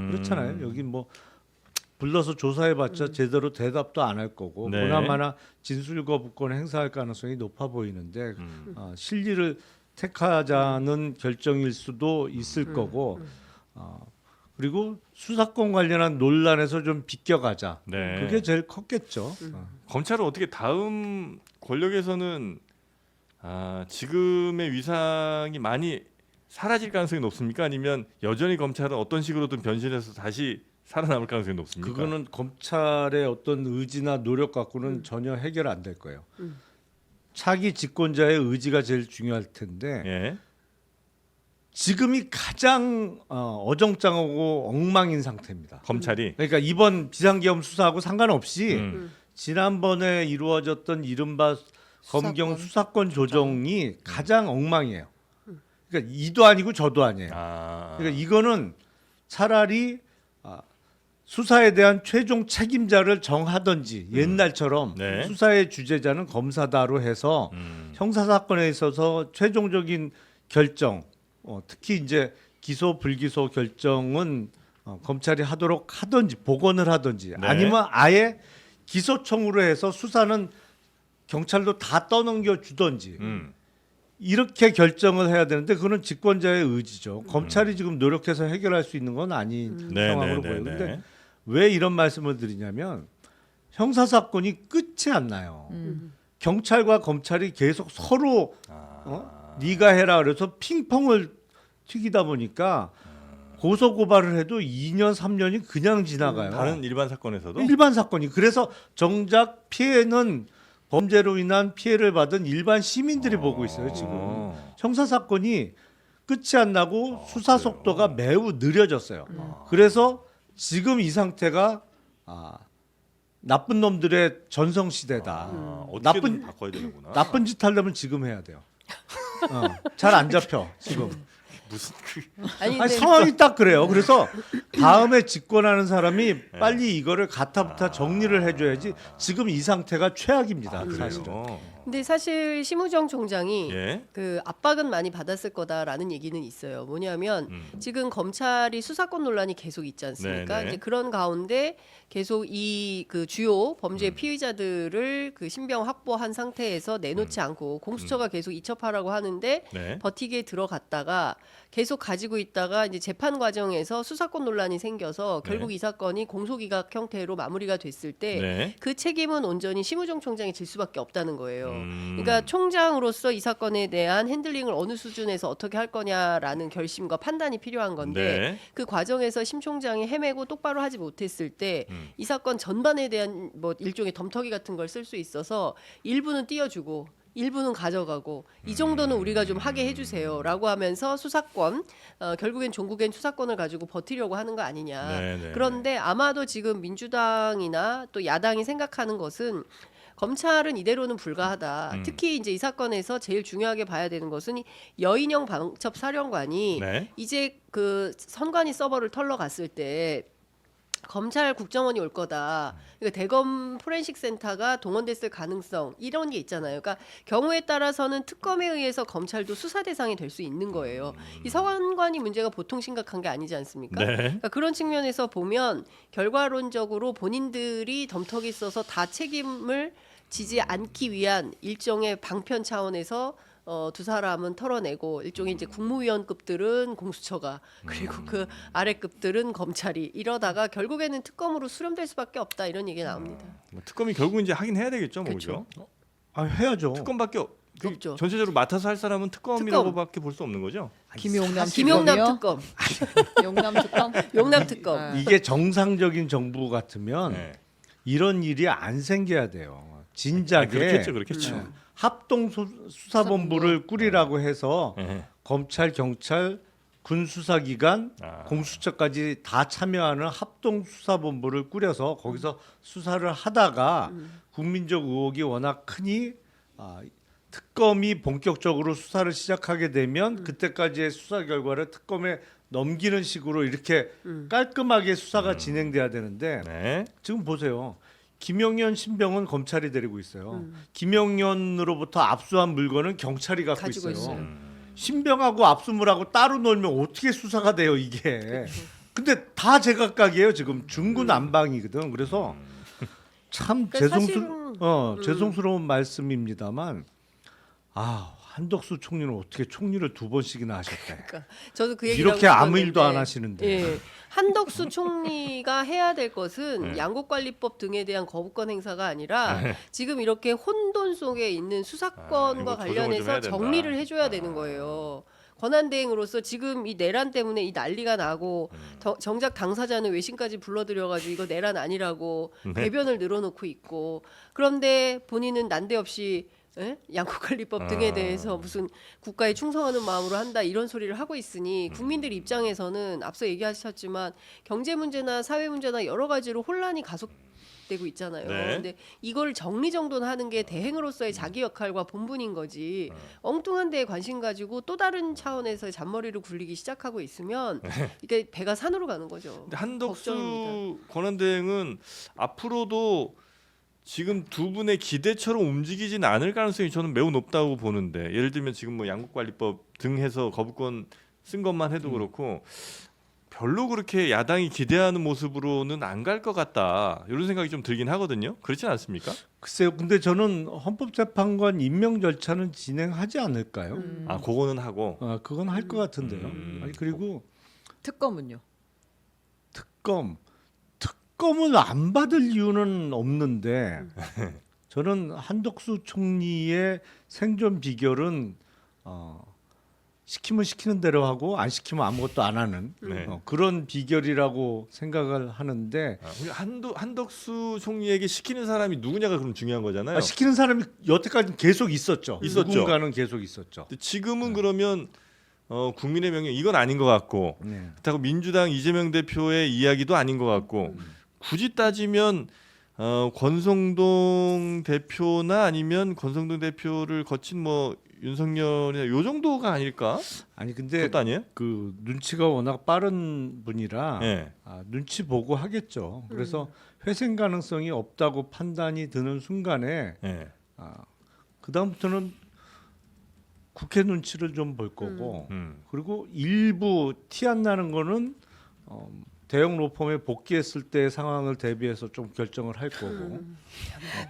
Speaker 1: 그렇잖아요. 여기 뭐 불러서 조사해봤자 제대로 대답도 안 할 거고
Speaker 3: 네.
Speaker 1: 보나마나 진술 거부권 행사할 가능성이 높아 보이는데 실리를 택하자는 결정일 수도 있을 거고 그리고 수사권 관련한 논란에서 좀 비껴가자.
Speaker 3: 네.
Speaker 1: 그게 제일 컸겠죠.
Speaker 3: 검찰은 어떻게 다음 권력에서는 지금의 위상이 많이 사라질 가능성이 높습니까? 아니면 여전히 검찰은 어떤 식으로든 변신해서 다시 살아남을 가능성이 높습니까?
Speaker 1: 그거는 검찰의 어떤 의지나 노력 갖고는 전혀 해결 안 될 거예요. 차기 집권자의 의지가 제일 중요할 텐데
Speaker 3: 예.
Speaker 1: 지금이 가장 어정쩡하고 엉망인 상태입니다.
Speaker 3: 검찰이
Speaker 1: 그러니까 이번 비상계엄 수사하고 상관없이
Speaker 3: 음.
Speaker 1: 지난번에 이루어졌던 이른바 검경 수사권 조정이 가장 엉망이에요. 그러니까 이도 아니고 저도 아니에요. 그러니까 이거는 차라리 수사에 대한 최종 책임자를 정하든지 옛날처럼
Speaker 3: 네.
Speaker 1: 수사의 주재자는 검사다로 해서 형사 사건에 있어서 최종적인 결정, 특히 이제 기소 불기소 결정은 검찰이 하도록 하든지 복원을 하든지
Speaker 3: 네.
Speaker 1: 아니면 아예 기소청으로 해서 수사는 경찰로 다 떠넘겨 주든지 이렇게 결정을 해야 되는데 그거는 집권자의 의지죠. 검찰이 지금 노력해서 해결할 수 있는 건 아닌 상황으로 보여요. 근데 왜 이런 말씀을 드리냐면 형사 사건이 끝이 안 나요. 경찰과 검찰이 계속 서로 네가 해라 그래서 핑퐁을 튀기다 보니까 고소 고발을 해도 2년 3년이 그냥 지나가요.
Speaker 3: 다른 일반 사건에서도
Speaker 1: 일반 사건이 그래서 정작 피해는 범죄로 인한 피해를 받은 일반 시민들이 보고 있어요 지금. 형사 사건이 끝이 안 나고 수사 속도가 매우 느려졌어요. 그래서 지금 이 상태가 나쁜 놈들의 전성 시대다.
Speaker 3: 어떻게든 바꿔야 되는구나.
Speaker 1: 나쁜 짓 하려면 지금 해야 돼요. 잘 안 잡혀 지금.
Speaker 3: 무슨
Speaker 2: 아니,
Speaker 1: 아니,
Speaker 2: 근데
Speaker 1: 상황이 딱 그래요. 그래서 다음에 집권하는 사람이 빨리 이거를 가타부타 정리를 해줘야지. 지금 이 상태가 최악입니다. 사실은.
Speaker 2: 근데 사실 심우정 총장이
Speaker 3: 예.
Speaker 2: 그 압박은 많이 받았을 거다라는 얘기는 있어요. 뭐냐면 지금 검찰이 수사권 논란이 계속 있지 않습니까?
Speaker 3: 네, 네.
Speaker 2: 이제 그런 가운데 계속 이 그 주요 범죄 피의자들을 그 신병 확보한 상태에서 내놓지 않고 공수처가 계속 이첩하라고 하는데
Speaker 3: 네.
Speaker 2: 버티게 들어갔다가 계속 가지고 있다가 이제 재판 과정에서 수사권 논란이 생겨서 결국
Speaker 3: 네.
Speaker 2: 이 사건이 공소기각 형태로 마무리가 됐을 때
Speaker 3: 네.
Speaker 2: 그 책임은 온전히 심우정 총장이 질 수밖에 없다는 거예요. 그러니까 총장으로서 이 사건에 대한 핸들링을 어느 수준에서 어떻게 할 거냐라는 결심과 판단이 필요한 건데
Speaker 3: 네.
Speaker 2: 그 과정에서 심 총장이 헤매고 똑바로 하지 못했을 때 이 사건 전반에 대한 뭐 일종의 덤터기 같은 걸 쓸 수 있어서 일부는 띄워주고 일부는 가져가고 이 정도는 우리가 좀 하게 해주세요라고 하면서 수사권 결국엔 종국엔 수사권을 가지고 버티려고 하는 거 아니냐.
Speaker 3: 네, 네,
Speaker 2: 그런데 아마도 지금 민주당이나 또 야당이 생각하는 것은 검찰은 이대로는 불가하다. 특히 이제 이 사건에서 제일 중요하게 봐야 되는 것은 이 여인영 방첩 사령관이
Speaker 3: 네.
Speaker 2: 이제 그 선관위 서버를 털러 갔을 때 검찰 국정원이 올 거다. 그러니까 대검 포렌식 센터가 동원됐을 가능성 이런 게 있잖아요. 그러니까 경우에 따라서는 특검에 의해서 검찰도 수사 대상이 될 수 있는 거예요. 이 서관관이 문제가 보통 심각한 게 아니지 않습니까?
Speaker 3: 네.
Speaker 2: 그러니까 그런 측면에서 보면 결과론적으로 본인들이 덤터기 써서 다 책임을 지지 않기 위한 일종의 방편 차원에서 두 사람은 털어내고 일종의 이제 국무위원급들은 공수처가 그리고 그 아래급들은 검찰이 이러다가 결국에는 특검으로 수렴될 수밖에 없다 이런 얘기 나옵니다.
Speaker 3: 뭐 특검이 결국 이제 하긴 해야 되겠죠, 뭐
Speaker 2: 그렇죠.
Speaker 3: 그죠?
Speaker 1: 해야죠.
Speaker 3: 특검밖에
Speaker 2: 없죠.
Speaker 3: 전체적으로 맡아서 할 사람은 특검이라고밖에 볼 수 없는 거죠.
Speaker 4: 김용남
Speaker 2: 김용남 특검,
Speaker 4: 용남 특검.
Speaker 2: 용남 특검.
Speaker 1: 이게 정상적인 정부 같으면
Speaker 3: 네.
Speaker 1: 이런 일이 안 생겨야 돼요. 진작에
Speaker 3: 그렇겠죠.
Speaker 1: 합동 수사본부를 꾸리라고 해서
Speaker 3: 네.
Speaker 1: 검찰, 경찰, 군수사기관, 공수처까지 다 참여하는 합동 수사본부를 꾸려서 거기서 수사를 하다가 국민적 의혹이 워낙 크니 특검이 본격적으로 수사를 시작하게 되면 그때까지의 수사 결과를 특검에 넘기는 식으로 이렇게 깔끔하게 수사가 진행돼야 되는데
Speaker 3: 네.
Speaker 1: 지금 보세요. 김영현 신병은 검찰이 데리고 있어요. 김영현으로부터 압수한 물건은 경찰이 갖고
Speaker 2: 가지고
Speaker 1: 있어요.
Speaker 2: 있어요.
Speaker 1: 신병하고 압수물하고 따로 놀면 어떻게 수사가 돼요 이게. 근데 다 제각각이에요 지금 중구난방이거든. 그래서 참
Speaker 2: 그러니까 사실은,
Speaker 1: 죄송스러운 말씀입니다만 한덕수 총리는 어떻게 총리를 2번씩이나 하셨대.
Speaker 2: 그러니까 저도 그 얘기를
Speaker 1: 이렇게
Speaker 2: 하고
Speaker 1: 아무 일도 안
Speaker 2: 싶었는데,
Speaker 1: 하시는데.
Speaker 2: 예. 한덕수 총리가 해야 될 것은 양국관리법 등에 대한 거부권 행사가 아니라 지금 이렇게 혼돈 속에 있는 수사권과
Speaker 3: 이거 조정을 좀 해야
Speaker 2: 관련해서
Speaker 3: 된다.
Speaker 2: 정리를 해줘야 되는 거예요. 권한대행으로서 지금 이 내란 때문에 이 난리가 나고 정작 당사자는 외신까지 불러들여가지고 이거 내란 아니라고 배변을 늘어놓고 있고, 그런데 본인은 난데없이 양국관리법 등에 대해서 무슨 국가에 충성하는 마음으로 한다 이런 소리를 하고 있으니 국민들 입장에서는 앞서 얘기하셨지만 경제 문제나 사회 문제나 여러 가지로 혼란이 가속되고 있잖아요.
Speaker 3: 네.
Speaker 2: 근데 이걸 정리정돈하는 게 대행으로서의 자기 역할과 본분인 거지. 엉뚱한 데에 관심 가지고 또 다른 차원에서의 잔머리를 굴리기 시작하고 있으면 이게 배가 산으로 가는 거죠.
Speaker 3: 근데 한덕수
Speaker 2: 걱정입니다.
Speaker 3: 권한대행은 앞으로도 지금 두 분의 기대처럼 움직이진 않을 가능성이 저는 매우 높다고 보는데, 예를 들면 지금 뭐 양국관리법 등 해서 거부권 쓴 것만 해도 그렇고 별로 그렇게 야당이 기대하는 모습으로는 안 갈 것 같다 이런 생각이 좀 들긴 하거든요. 그렇진 않습니까?
Speaker 1: 글쎄요. 근데 저는 헌법재판관 임명 절차는 진행하지 않을까요?
Speaker 3: 아, 그거는 하고.
Speaker 1: 그건 할 것 같은데요. 아니, 그리고
Speaker 4: 특검은요?
Speaker 1: 특검을 안 받을 이유는 없는데 저는 한덕수 총리의 생존 비결은 시키면 시키는 대로 하고 안 시키면 아무것도 안 하는
Speaker 3: 네.
Speaker 1: 그런 비결이라고 생각을 하는데
Speaker 3: 한덕수 총리에게 시키는 사람이 누구냐가 그럼 중요한 거잖아요.
Speaker 1: 시키는 사람이 여태까지 계속 있었죠.
Speaker 3: 있었죠.
Speaker 1: 누군가는 계속 있었죠.
Speaker 3: 근데 지금은 그러면 국민의 명예 이건 아닌 것 같고,
Speaker 1: 네.
Speaker 3: 그렇다고 민주당 이재명 대표의 이야기도 아닌 것 같고, 굳이 따지면 권성동 대표나 아니면 권성동 대표를 거친 뭐 윤석열이나 요 정도가 아닐까?
Speaker 1: 아니 근데
Speaker 3: 그것도 아니에요?
Speaker 1: 그 눈치가 워낙 빠른 분이라
Speaker 3: 예.
Speaker 1: 눈치 보고 하겠죠. 그래서 회생 가능성이 없다고 판단이 드는 순간에
Speaker 3: 예.
Speaker 1: 그 다음부터는 국회 눈치를 좀 볼 거고 그리고 일부 티 안 나는 거는 대형 로펌에 복귀했을 때 상황을 대비해서 좀 결정을 할 거고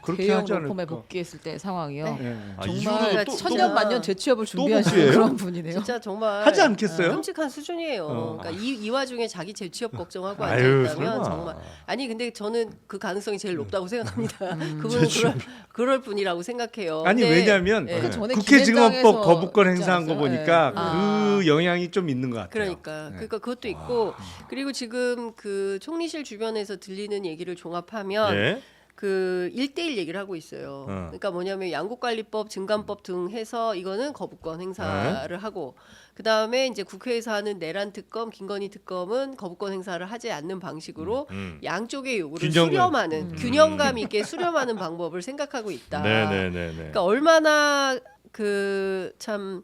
Speaker 1: 그렇게
Speaker 4: 대형
Speaker 1: 하지
Speaker 4: 로펌에
Speaker 1: 않을까.
Speaker 4: 복귀했을 때 상황이요.
Speaker 1: 예.
Speaker 3: 아,
Speaker 2: 정말
Speaker 3: 이후로 또
Speaker 4: 천년만년 재취업을
Speaker 3: 또
Speaker 4: 준비하시는
Speaker 3: 복귀해요?
Speaker 4: 그런 분이네요.
Speaker 2: 진짜 정말
Speaker 1: 하지 않겠어요?
Speaker 2: 끔찍한 수준이에요. 그러니까 이 와중에 자기 재취업 걱정하고 앉아
Speaker 3: 아유,
Speaker 2: 있다면
Speaker 3: 설마.
Speaker 2: 정말 아니 근데 저는 그 가능성이 제일 높다고 생각합니다. 그분은 그럴 분이라고 생각해요.
Speaker 1: 아니
Speaker 2: 근데,
Speaker 1: 왜냐하면
Speaker 2: 예.
Speaker 4: 그 전에
Speaker 1: 국회 증언법
Speaker 4: 기획당에서
Speaker 1: 거부권
Speaker 4: 있지
Speaker 1: 행사한 거
Speaker 4: 않았어요?
Speaker 1: 보니까
Speaker 4: 예.
Speaker 1: 그 영향이 좀 있는 것 같아요.
Speaker 2: 그러니까
Speaker 1: 네.
Speaker 2: 그러니까 그것도 있고 그리고 지금 그 총리실 주변에서 들리는 얘기를 종합하면
Speaker 3: 예.
Speaker 2: 그 1대1 얘기를 하고 있어요.
Speaker 3: 어.
Speaker 2: 그러니까 뭐냐면 양국관리법, 증감법 등 해서 이거는 거부권 행사를 하고 그다음에 이제 국회에서 하는 내란 특검, 김건희 특검은 거부권 행사를 하지 않는 방식으로 양쪽의 요구를
Speaker 1: 균형을.
Speaker 2: 수렴하는 균형감 있게 수렴하는 방법을 생각하고 있다.
Speaker 3: 네네네.
Speaker 2: 그러니까 얼마나 그 참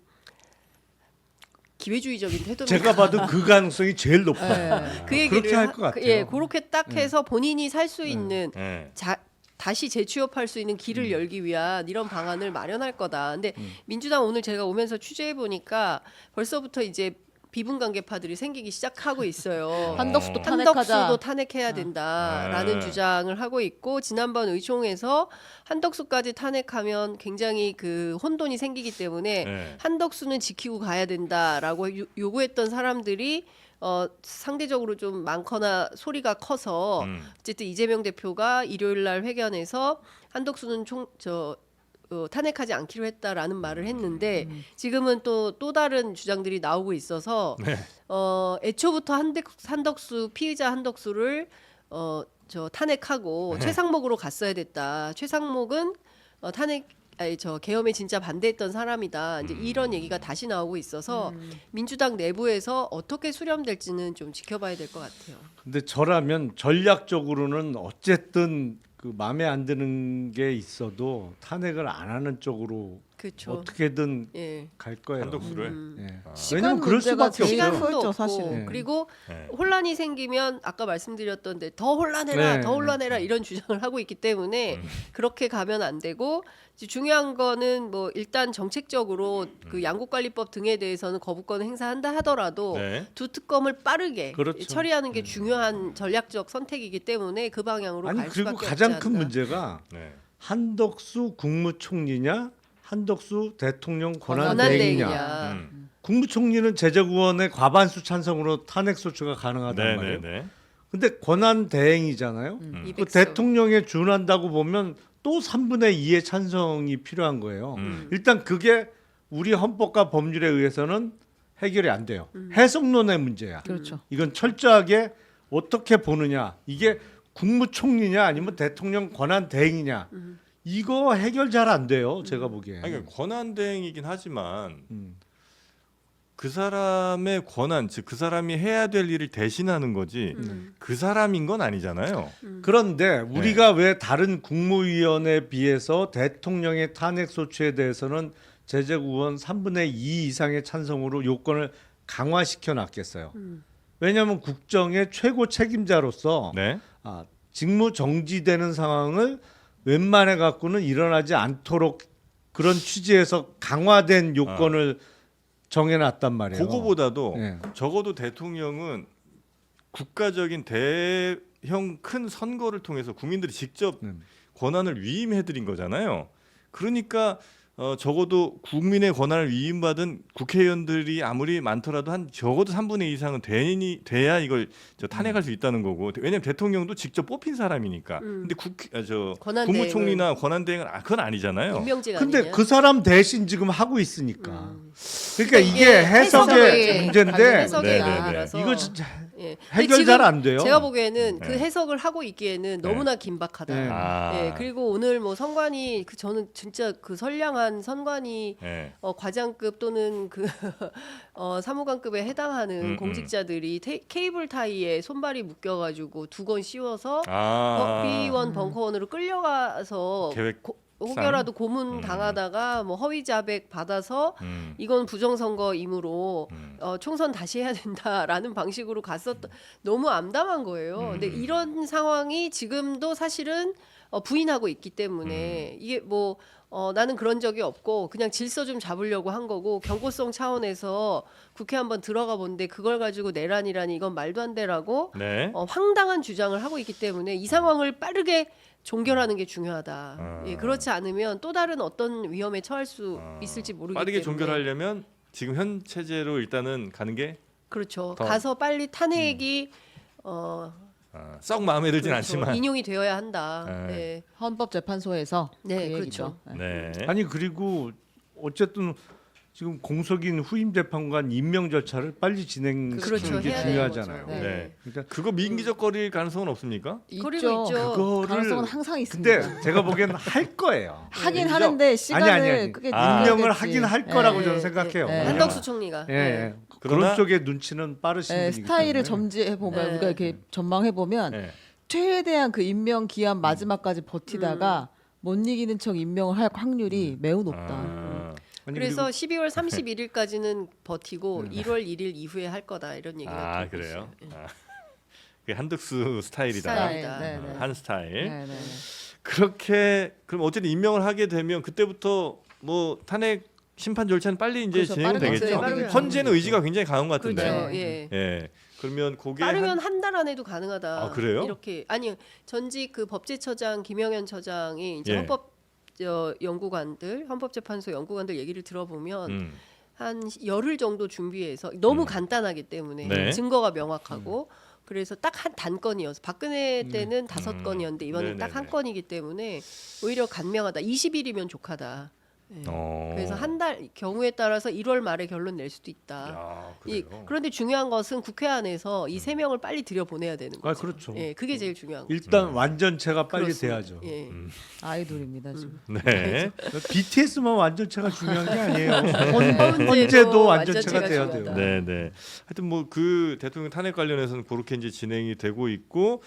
Speaker 2: 기회주의적인 태도입니까?
Speaker 1: 제가 봐도 그 가능성이 제일 높아요.
Speaker 2: 그 얘기를
Speaker 1: 그렇게 할 것 같아요.
Speaker 2: 예, 그렇게 딱 해서 본인이 살 수 있는
Speaker 3: 예.
Speaker 2: 다시 재취업할 수 있는 길을 열기 위한 이런 방안을 마련할 거다. 근데 민주당 오늘 제가 오면서 취재해 보니까 벌써부터 이제 비분관계파들이 생기기 시작하고 있어요.
Speaker 4: 한덕수도 탄핵하자.
Speaker 2: 한덕수도 탄핵해야 된다라는
Speaker 3: 네.
Speaker 2: 주장을 하고 있고 지난번 의총에서 한덕수까지 탄핵하면 굉장히 그 혼돈이 생기기 때문에
Speaker 3: 네.
Speaker 2: 한덕수는 지키고 가야 된다라고 요구했던 사람들이 상대적으로 좀 많거나 소리가 커서 어쨌든 이재명 대표가 일요일 날 회견에서 한덕수는 탄핵하지 않기로 했다라는 말을 했는데 지금은 또 다른 주장들이 나오고 있어서
Speaker 3: 네.
Speaker 2: 애초부터 한덕수 피의자 한덕수를 탄핵하고 최상목으로 갔어야 됐다. 최상목은 계엄에 진짜 반대했던 사람이다. 이제 이런 얘기가 다시 나오고 있어서 민주당 내부에서 어떻게 수렴될지는 좀 지켜봐야 될 것 같아요.
Speaker 1: 근데 저라면 전략적으로는 어쨌든 그 마음에 안 드는 게 있어도 탄핵을 안 하는 쪽으로
Speaker 2: 그렇죠.
Speaker 1: 어떻게든
Speaker 2: 예.
Speaker 1: 갈 거예요.
Speaker 3: 한덕수를.
Speaker 1: 예.
Speaker 4: 시간
Speaker 1: 왜냐면 그럴
Speaker 4: 문제가
Speaker 1: 수밖에
Speaker 4: 제일
Speaker 1: 없어요.
Speaker 2: 시간도
Speaker 4: 크죠,
Speaker 2: 없고
Speaker 4: 사실은.
Speaker 2: 그리고
Speaker 3: 네.
Speaker 2: 혼란이 생기면 아까 말씀드렸던데 더 혼란해라,
Speaker 1: 네.
Speaker 2: 더 혼란해라 이런 주장을 하고 있기 때문에 그렇게 가면 안 되고 이제 중요한 거는 뭐 일단 정책적으로 그 양국관리법 등에 대해서는 거부권을 행사한다 하더라도
Speaker 3: 네.
Speaker 2: 두 특검을 빠르게
Speaker 1: 그렇죠.
Speaker 2: 처리하는 게 중요한 전략적 선택이기 때문에 그 방향으로
Speaker 1: 아니
Speaker 2: 갈
Speaker 1: 그리고
Speaker 2: 수밖에
Speaker 1: 가장
Speaker 2: 없지
Speaker 1: 큰
Speaker 2: 않나.
Speaker 1: 문제가
Speaker 3: 네.
Speaker 1: 한덕수 국무총리냐 한덕수 대통령
Speaker 2: 권한대행이냐.
Speaker 1: 권한대행이냐.
Speaker 3: 음.
Speaker 1: 국무총리는 제적의원의 과반수 찬성으로 탄핵 소추가 가능하단
Speaker 3: 네,
Speaker 1: 말이에요.
Speaker 3: 네, 네.
Speaker 1: 근데 권한대행이잖아요. 그
Speaker 2: 200석.
Speaker 1: 대통령에 준한다고 보면 또 3분의 2의 찬성이 필요한 거예요. 일단 그게 우리 헌법과 법률에 의해서는 해결이 안 돼요. 해석론의 문제야.
Speaker 4: 그렇죠.
Speaker 1: 이건 철저하게 어떻게 보느냐. 이게 국무총리냐 아니면 대통령 권한대행이냐. 이거 해결 잘 안 돼요. 제가 보기에.
Speaker 3: 아니, 그러니까 권한대행이긴 하지만
Speaker 1: 음.
Speaker 3: 그 사람의 권한, 즉 그 사람이 해야 될 일을 대신하는 거지 그 사람인 건 아니잖아요.
Speaker 1: 그런데 우리가 왜 다른 국무위원에 비해서 대통령의 탄핵 소추에 대해서는 제적 의원 3분의 2 이상의 찬성으로 요건을 강화시켜 놨겠어요. 왜냐하면 국정의 최고 책임자로서
Speaker 3: 네.
Speaker 1: 직무 정지되는 상황을 웬만해 갖고는 일어나지 않도록 그런 취지에서 강화된 요건을 정해놨단 말이에요.
Speaker 3: 그거보다도
Speaker 1: 네.
Speaker 3: 적어도 대통령은 국가적인 대형 큰 선거를 통해서 국민들이 직접 권한을 위임해드린 거잖아요. 그러니까 적어도 국민의 권한을 위임받은 국회의원들이 아무리 많더라도 한 적어도 3분의 2 이상은 돼야 이걸 탄핵할 수 있다는 거고. 왜냐하면 대통령도 직접 뽑힌 사람이니까. 근데
Speaker 2: 권한대행은-
Speaker 3: 국무총리나 권한대행은 그건 아니잖아요.
Speaker 2: 임명직
Speaker 1: 근데
Speaker 2: 아니냐?
Speaker 1: 그 사람 대신 지금 하고 있으니까. 그러니까
Speaker 2: 근데
Speaker 1: 이게
Speaker 2: 이게
Speaker 1: 해석의
Speaker 2: 해석의
Speaker 1: 문제인데
Speaker 2: 해석의
Speaker 3: 네, 네, 네.
Speaker 2: 얘기라서
Speaker 1: 이거 진짜
Speaker 2: 예.
Speaker 1: 해결
Speaker 2: 근데
Speaker 1: 잘
Speaker 2: 지금
Speaker 1: 안 돼요.
Speaker 2: 제가 보기에는 그
Speaker 3: 네.
Speaker 2: 해석을 하고 있기에는 너무나 긴박하다.
Speaker 1: 네.
Speaker 2: 예, 그리고 오늘 뭐 선관위 저는 진짜 그 선량한 선관위
Speaker 3: 네.
Speaker 2: 과장급 또는 그 사무관급에 해당하는 공직자들이 케이블 타이에 손발이 묶여가지고 두건 씌워서 비원 벙커원으로 끌려가서
Speaker 3: 계획
Speaker 2: 혹여라도 고문 당하다가 뭐 허위 자백 받아서 이건 부정선거이므로 총선 다시 해야 된다라는 방식으로 갔었던 너무 암담한 거예요. 근데 이런 상황이 지금도 사실은 부인하고 있기 때문에 이게 뭐 나는 그런 적이 없고 그냥 질서 좀 잡으려고 한 거고 경고성 차원에서 국회 한번 들어가 본데 그걸 가지고 내란이라니 이건 말도 안 되라고
Speaker 3: 네.
Speaker 2: 황당한 주장을 하고 있기 때문에 이 상황을 빠르게 종결하는 게 중요하다. 예, 그렇지 않으면 또 다른 어떤 위험에 처할 수 있을지 모르기
Speaker 3: 빠르게
Speaker 2: 때문에
Speaker 3: 종결하려면 지금 현 체제로 일단은 가는 게
Speaker 2: 그렇죠.
Speaker 3: 더-
Speaker 2: 가서 빨리 탄핵이
Speaker 3: 썩 마음에 들진
Speaker 2: 그렇죠.
Speaker 3: 않지만
Speaker 2: 인용이 되어야 한다.
Speaker 3: 네.
Speaker 2: 네.
Speaker 4: 헌법재판소에서
Speaker 2: 네,
Speaker 4: 그
Speaker 2: 그렇죠.
Speaker 4: 얘기죠.
Speaker 3: 네.
Speaker 1: 아니 그리고 어쨌든 지금 공석인 후임 재판관 임명 절차를 빨리 진행시키는
Speaker 2: 그렇죠.
Speaker 1: 게
Speaker 2: 해야
Speaker 1: 중요하잖아요.
Speaker 2: 되는 거죠.
Speaker 3: 네.
Speaker 1: 그러니까
Speaker 3: 그거 민기적거릴 가능성은 없습니까?
Speaker 2: 그리고 있죠.
Speaker 1: 그거를
Speaker 4: 가능성은 항상 있습니다.
Speaker 1: 근데 제가 보기엔 할 거예요.
Speaker 4: 하긴
Speaker 1: 인정.
Speaker 4: 하는데 시간을
Speaker 1: 아니.
Speaker 4: 끄게
Speaker 1: 임명을
Speaker 4: 늦겠지.
Speaker 1: 하긴 할 거라고
Speaker 4: 예.
Speaker 1: 저는 생각해요.
Speaker 4: 네.
Speaker 2: 한덕수 총리가
Speaker 1: 예,
Speaker 2: 네.
Speaker 1: 예.
Speaker 3: 그러나-
Speaker 1: 그런 쪽의 눈치는 빠르신
Speaker 4: 예,
Speaker 1: 분이기
Speaker 4: 스타일을
Speaker 1: 때문에.
Speaker 4: 점지해 보면
Speaker 2: 네.
Speaker 4: 우리가 이렇게 전망해 보면
Speaker 3: 네.
Speaker 4: 최대한 그 임명 기한 마지막까지 버티다가 못 이기는 척 임명을 할 확률이 매우 높다.
Speaker 1: 아니,
Speaker 2: 그래서
Speaker 1: 그리고
Speaker 2: 12월 31일까지는 버티고 1월 1일 이후에 할 거다 이런 얘기가 들리고
Speaker 3: 그래요.
Speaker 2: 있어요.
Speaker 3: 그게 한덕수 스타일이다.
Speaker 2: 스타일이다.
Speaker 4: 네, 네.
Speaker 3: 한 스타일.
Speaker 4: 네, 네.
Speaker 3: 그렇게 그럼 어쨌든 임명을 하게 되면 그때부터 뭐 탄핵 심판 절차는 빨리 이제
Speaker 4: 그렇죠.
Speaker 3: 진행되겠죠.
Speaker 2: 빠르게
Speaker 3: 헌재는 의지가 굉장히 강한 것
Speaker 2: 그렇죠.
Speaker 3: 같은데.
Speaker 2: 예.
Speaker 3: 예. 그러면 그게
Speaker 2: 빠르면 한 달 안에도 가능하다.
Speaker 3: 아, 그래요?
Speaker 2: 이렇게 아니 전직 그 법제처장 김영현 처장이 이제
Speaker 3: 예.
Speaker 2: 헌법 연구관들, 헌법재판소 연구관들 얘기를 들어보면 한 열흘 정도 준비해서 너무 간단하기 때문에
Speaker 3: 네.
Speaker 2: 증거가 명확하고 그래서 딱 한 단건이어서 박근혜 때는 5건이었는데 이번엔 딱 한
Speaker 3: 네네네.
Speaker 2: 건이기 때문에 오히려 간명하다. 20일이면 족하다. 예. 그래서 한 달 경우에 따라서 1월 말에 결론 낼 수도 있다.
Speaker 3: 야, 그래요.
Speaker 2: 그런데 중요한 것은 국회 안에서 이 세 명을 빨리 들여보내야 되는 거죠.
Speaker 1: 그렇죠.
Speaker 2: 예, 그게 제일 중요한 거죠.
Speaker 1: 일단 완전체가 빨리
Speaker 2: 그렇습니다.
Speaker 1: 돼야죠.
Speaker 2: 예.
Speaker 4: 아이돌입니다 지금.
Speaker 3: 네.
Speaker 1: BTS만 완전체가 중요한 게 아니에요.
Speaker 2: 헌재도
Speaker 1: 헌재도 완전체가
Speaker 2: 완전체가
Speaker 1: 돼야 돼요.
Speaker 2: 중요하다.
Speaker 3: 네, 네. 하여튼 뭐 그 대통령 탄핵 관련해서는 그렇게 이제 진행이 되고 있고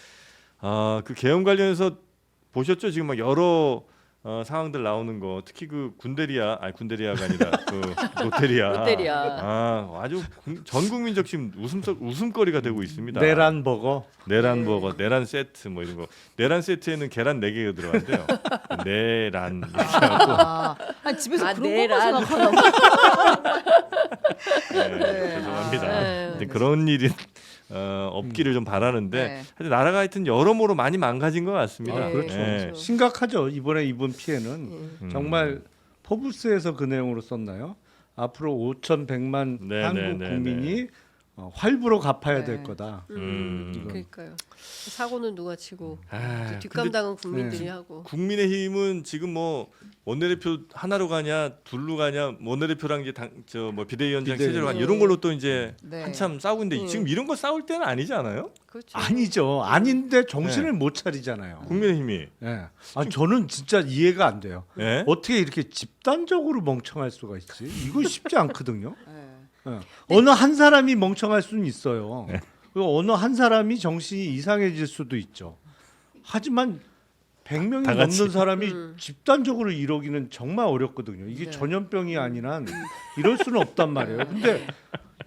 Speaker 3: 그 개헌 관련해서 보셨죠? 지금 막 여러 상황들 나오는 거 특히 그 군대리아가 아니라 그 롯데리아.
Speaker 2: 롯데리아.
Speaker 3: 아주 전 국민적 지금 웃음거리가 되고 있습니다.
Speaker 1: 내란 버거.
Speaker 3: 내란 버거, 내란 세트 뭐 이런 거. 내란 세트에는 계란 4개가 들어간대요. 내란 이렇게 하고.
Speaker 4: 아니 집에서
Speaker 2: 아,
Speaker 4: 그런
Speaker 2: 내란.
Speaker 4: 것만 생각하나
Speaker 3: 네, 죄송합니다.
Speaker 2: 네.
Speaker 3: 근데 그런 일이 없기를 좀 바라는데
Speaker 4: 네.
Speaker 3: 하여튼 나라가 하여튼 여러모로 많이 망가진 것 같습니다.
Speaker 2: 네,
Speaker 1: 그렇죠.
Speaker 3: 네.
Speaker 1: 심각하죠. 이번에 입은 피해는 정말 포브스에서 그 내용으로 썼나요? 앞으로 5,100만
Speaker 3: 네,
Speaker 1: 한국
Speaker 3: 네, 네,
Speaker 1: 국민이 활부로 갚아야
Speaker 4: 네.
Speaker 1: 될 거다.
Speaker 2: 그러니까요. 사고는 누가 치고
Speaker 3: 아,
Speaker 2: 뒷감당은 국민들이
Speaker 1: 네.
Speaker 2: 하고.
Speaker 3: 국민의힘은 지금 뭐 원내대표 하나로 가냐 둘로 가냐 원내대표랑 이제 뭐 비대위원장
Speaker 1: 비대위.
Speaker 3: 체제로 가냐 이런 걸로 또 이제
Speaker 4: 네.
Speaker 3: 한참 싸우고 있는데 지금 이런 거 싸울 때는 아니지 않아요?
Speaker 2: 그렇죠.
Speaker 1: 아니죠. 아닌데 정신을 못 차리잖아요.
Speaker 3: 국민의힘이.
Speaker 1: 예. 저는 진짜 이해가 안 돼요.
Speaker 3: 예?
Speaker 1: 어떻게 이렇게 집단적으로 멍청할 수가 있지? 이거 쉽지 않거든요.
Speaker 4: 네.
Speaker 1: 예. 어느 한 사람이 멍청할 수는 있어요.
Speaker 3: 네.
Speaker 1: 그리고 어느 한 사람이 정신이 이상해질 수도 있죠. 하지만 100명이
Speaker 3: 다 같이.
Speaker 1: 넘는 사람이 집단적으로 이러기는 정말 어렵거든요. 이게
Speaker 4: 네.
Speaker 1: 전염병이 아닌 한 이럴 수는 없단 말이에요. 근데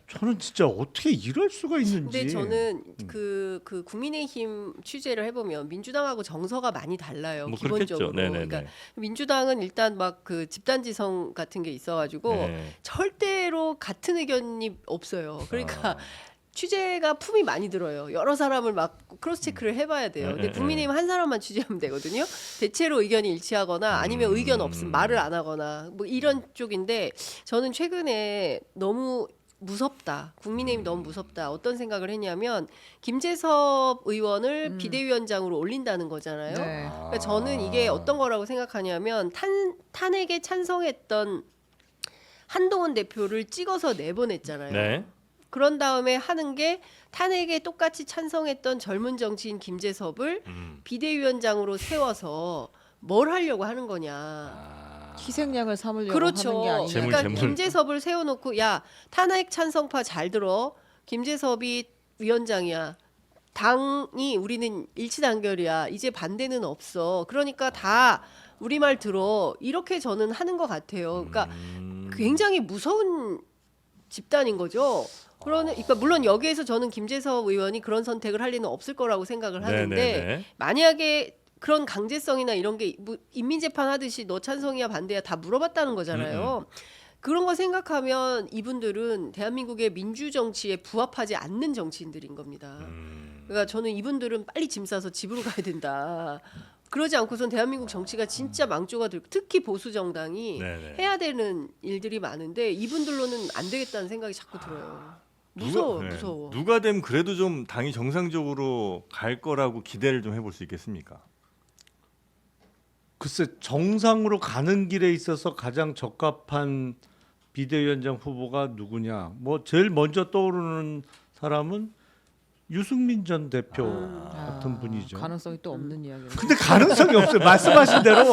Speaker 1: 저는 진짜 어떻게 이럴 수가 있는지.
Speaker 2: 근데 저는 그 국민의힘 취재를 해보면 민주당하고 정서가 많이 달라요.
Speaker 3: 뭐
Speaker 2: 기본적으로.
Speaker 3: 그렇겠죠. 네네네.
Speaker 2: 그러니까 민주당은 일단 막 그 집단지성 같은 게 있어가지고
Speaker 3: 네.
Speaker 2: 절대로 같은 의견이 없어요. 그러니까
Speaker 3: 아.
Speaker 2: 취재가 품이 많이 들어요. 여러 사람을 막 크로스 체크를 해봐야 돼요. 근데
Speaker 3: 네.
Speaker 2: 국민의힘 한 사람만 취재하면 되거든요. 대체로 의견이 일치하거나 아니면 의견 없으면 말을 안 하거나 뭐 이런 쪽인데 저는 최근에 너무 무섭다. 국민의힘 너무 무섭다. 어떤 생각을 했냐면 김재섭 의원을 비대위원장으로 올린다는 거잖아요.
Speaker 4: 네.
Speaker 2: 그러니까 저는 이게 어떤 거라고 생각하냐면 탄핵에 찬성했던 한동훈 대표를 찍어서 내보냈잖아요.
Speaker 3: 네.
Speaker 2: 그런 다음에 하는 게 탄핵에 똑같이 찬성했던 젊은 정치인 김재섭을 비대위원장으로 세워서 뭘 하려고 하는 거냐.
Speaker 4: 희생양을 삼으려고 하는
Speaker 2: 그렇죠.
Speaker 4: 게 아니냐.
Speaker 3: 재물,
Speaker 2: 그러니까
Speaker 3: 재물.
Speaker 2: 김재섭을 세워놓고 야 탄핵 찬성파 잘 들어. 김재섭이 위원장이야. 당이 우리는 일치단결이야. 이제 반대는 없어. 그러니까 다 우리 말 들어. 이렇게 저는 하는 것 같아요. 그러니까 굉장히 무서운 집단인 거죠. 그러니까 물론 여기에서 저는 김재섭 의원이 그런 선택을 할 리는 없을 거라고 생각을 하는데
Speaker 3: 네네네.
Speaker 2: 만약에 그런 강제성이나 이런 게 뭐 인민재판 하듯이 너 찬성이야 반대야 다 물어봤다는 거잖아요. 그런 거 생각하면 이분들은 대한민국의 민주정치에 부합하지 않는 정치인들인 겁니다. 그러니까 저는 이분들은 빨리 짐 싸서 집으로 가야 된다. 그러지 않고선 대한민국 정치가 진짜 망조가 들고 특히 보수 정당이
Speaker 3: 네네.
Speaker 2: 해야 되는 일들이 많은데 이분들로는 안 되겠다는 생각이 자꾸 들어요. 무서워,
Speaker 3: 네.
Speaker 2: 무서워.
Speaker 3: 누가 되면 그래도 좀 당이 정상적으로 갈 거라고 기대를 좀 해볼 수 있겠습니까?
Speaker 1: 글쎄 정상으로 가는 길에 있어서 가장 적합한 비대위원장 후보가 누구냐? 뭐 제일 먼저 떠오르는 사람은 유승민 전 대표 같은 분이죠.
Speaker 4: 가능성이 또 없는 이야기예요.
Speaker 1: 근데 가능성이 없어요. 말씀하신 대로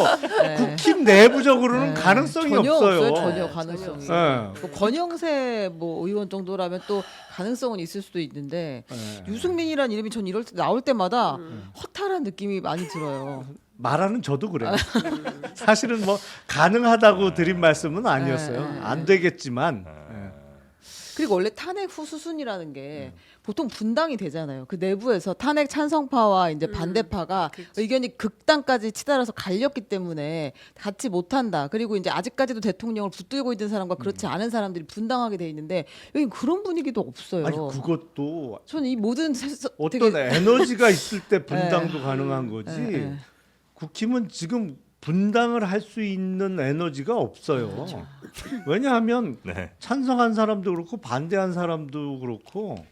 Speaker 4: 네.
Speaker 1: 국힘 내부적으로는
Speaker 4: 네.
Speaker 1: 가능성이
Speaker 4: 전혀
Speaker 1: 없어요.
Speaker 4: 전혀 가능성이.
Speaker 1: 네.
Speaker 4: 뭐 권영세 뭐 의원 정도라면 또 가능성은 있을 수도 있는데
Speaker 1: 네.
Speaker 4: 유승민이라는 이름이 전 이럴 때 나올 때마다 허탈한 느낌이 많이 들어요.
Speaker 1: 말하는 저도 그래요. 사실은 뭐 가능하다고 드린 말씀은 아니었어요.
Speaker 4: 네.
Speaker 1: 안 되겠지만
Speaker 4: 그리고 원래 탄핵 후 수순이라는 게 보통 분당이 되잖아요. 그 내부에서 탄핵 찬성파와 이제 반대파가 의견이 극단까지 치달아서 갈렸기 때문에 같이 못한다. 그리고 이제 아직까지도 대통령을 붙들고 있는 사람과 그렇지 않은 사람들이 분당하게 돼 있는데 여기 그런 분위기도 없어요.
Speaker 1: 아니 그것도
Speaker 4: 저는 이 모든
Speaker 1: 어떤 에너지가 있을 때 분당도 가능한 거지.
Speaker 4: 네.
Speaker 1: 국힘은 지금 분당을 할 수 있는 에너지가 없어요. 왜냐하면
Speaker 3: 네.
Speaker 1: 찬성한 사람도 그렇고 반대한 사람도 그렇고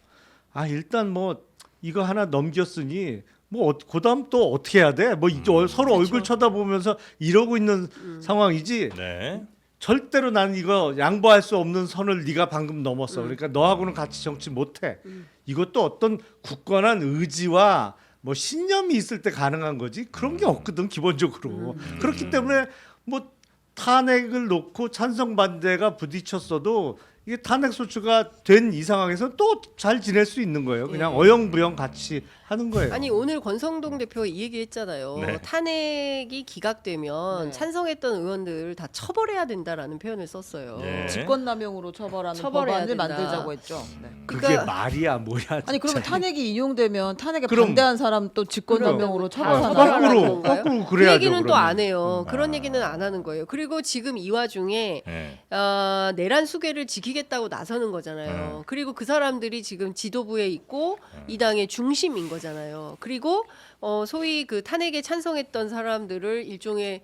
Speaker 1: 일단 뭐 이거 하나 넘겼으니 뭐 그다음 또 어떻게 해야 돼? 뭐 서로 얼굴 쳐다보면서 이러고 있는 상황이지.
Speaker 3: 네.
Speaker 1: 절대로 난 이거 양보할 수 없는 선을 네가 방금 넘었어. 그러니까 너하고는 같이 정치 못해. 이것도 어떤 굳건한 의지와 뭐 신념이 있을 때 가능한 거지. 그런 게 없거든 기본적으로. 그렇기 때문에 뭐 탄핵을 놓고 찬성 반대가 부딪혔어도 이게 탄핵 소추가 된 이 상황에서 또 잘 지낼 수 있는 거예요. 그냥
Speaker 2: 예.
Speaker 1: 어영부영 같이 하는 거예요.
Speaker 2: 아니 오늘 권성동 대표가 이 얘기했잖아요.
Speaker 3: 네.
Speaker 2: 탄핵이 기각되면
Speaker 4: 네.
Speaker 2: 찬성했던 의원들 다 처벌해야 된다라는 표현을 썼어요.
Speaker 3: 예.
Speaker 4: 직권남용으로 처벌하는
Speaker 2: 처벌해야
Speaker 4: 법안을
Speaker 2: 된다.
Speaker 4: 만들자고 했죠. 네.
Speaker 1: 그게
Speaker 2: 그러니까-
Speaker 1: 말이야 뭐야.
Speaker 4: 아니 그러면
Speaker 1: 진짜.
Speaker 4: 탄핵이 인용되면 탄핵에
Speaker 1: 그럼-
Speaker 4: 반대한 사람 또 직권남용으로 처벌하나요?
Speaker 2: 처벌하는
Speaker 1: 거꾸로
Speaker 2: 건가요?
Speaker 1: 거꾸로
Speaker 2: 그
Speaker 1: 그래야죠.
Speaker 2: 얘기는 또
Speaker 1: 그러면.
Speaker 2: 안 해요. 그런
Speaker 3: 아.
Speaker 2: 얘기는 안 하는 거예요. 그리고 지금 이 와중에
Speaker 3: 예.
Speaker 2: 내란 수계를 지키겠다고 나서는 거잖아요. 그리고 그 사람들이 지금 지도부에 있고 이 당의 중심인 거잖아요. 그리고 소위 그 탄핵에 찬성했던 사람들을 일종의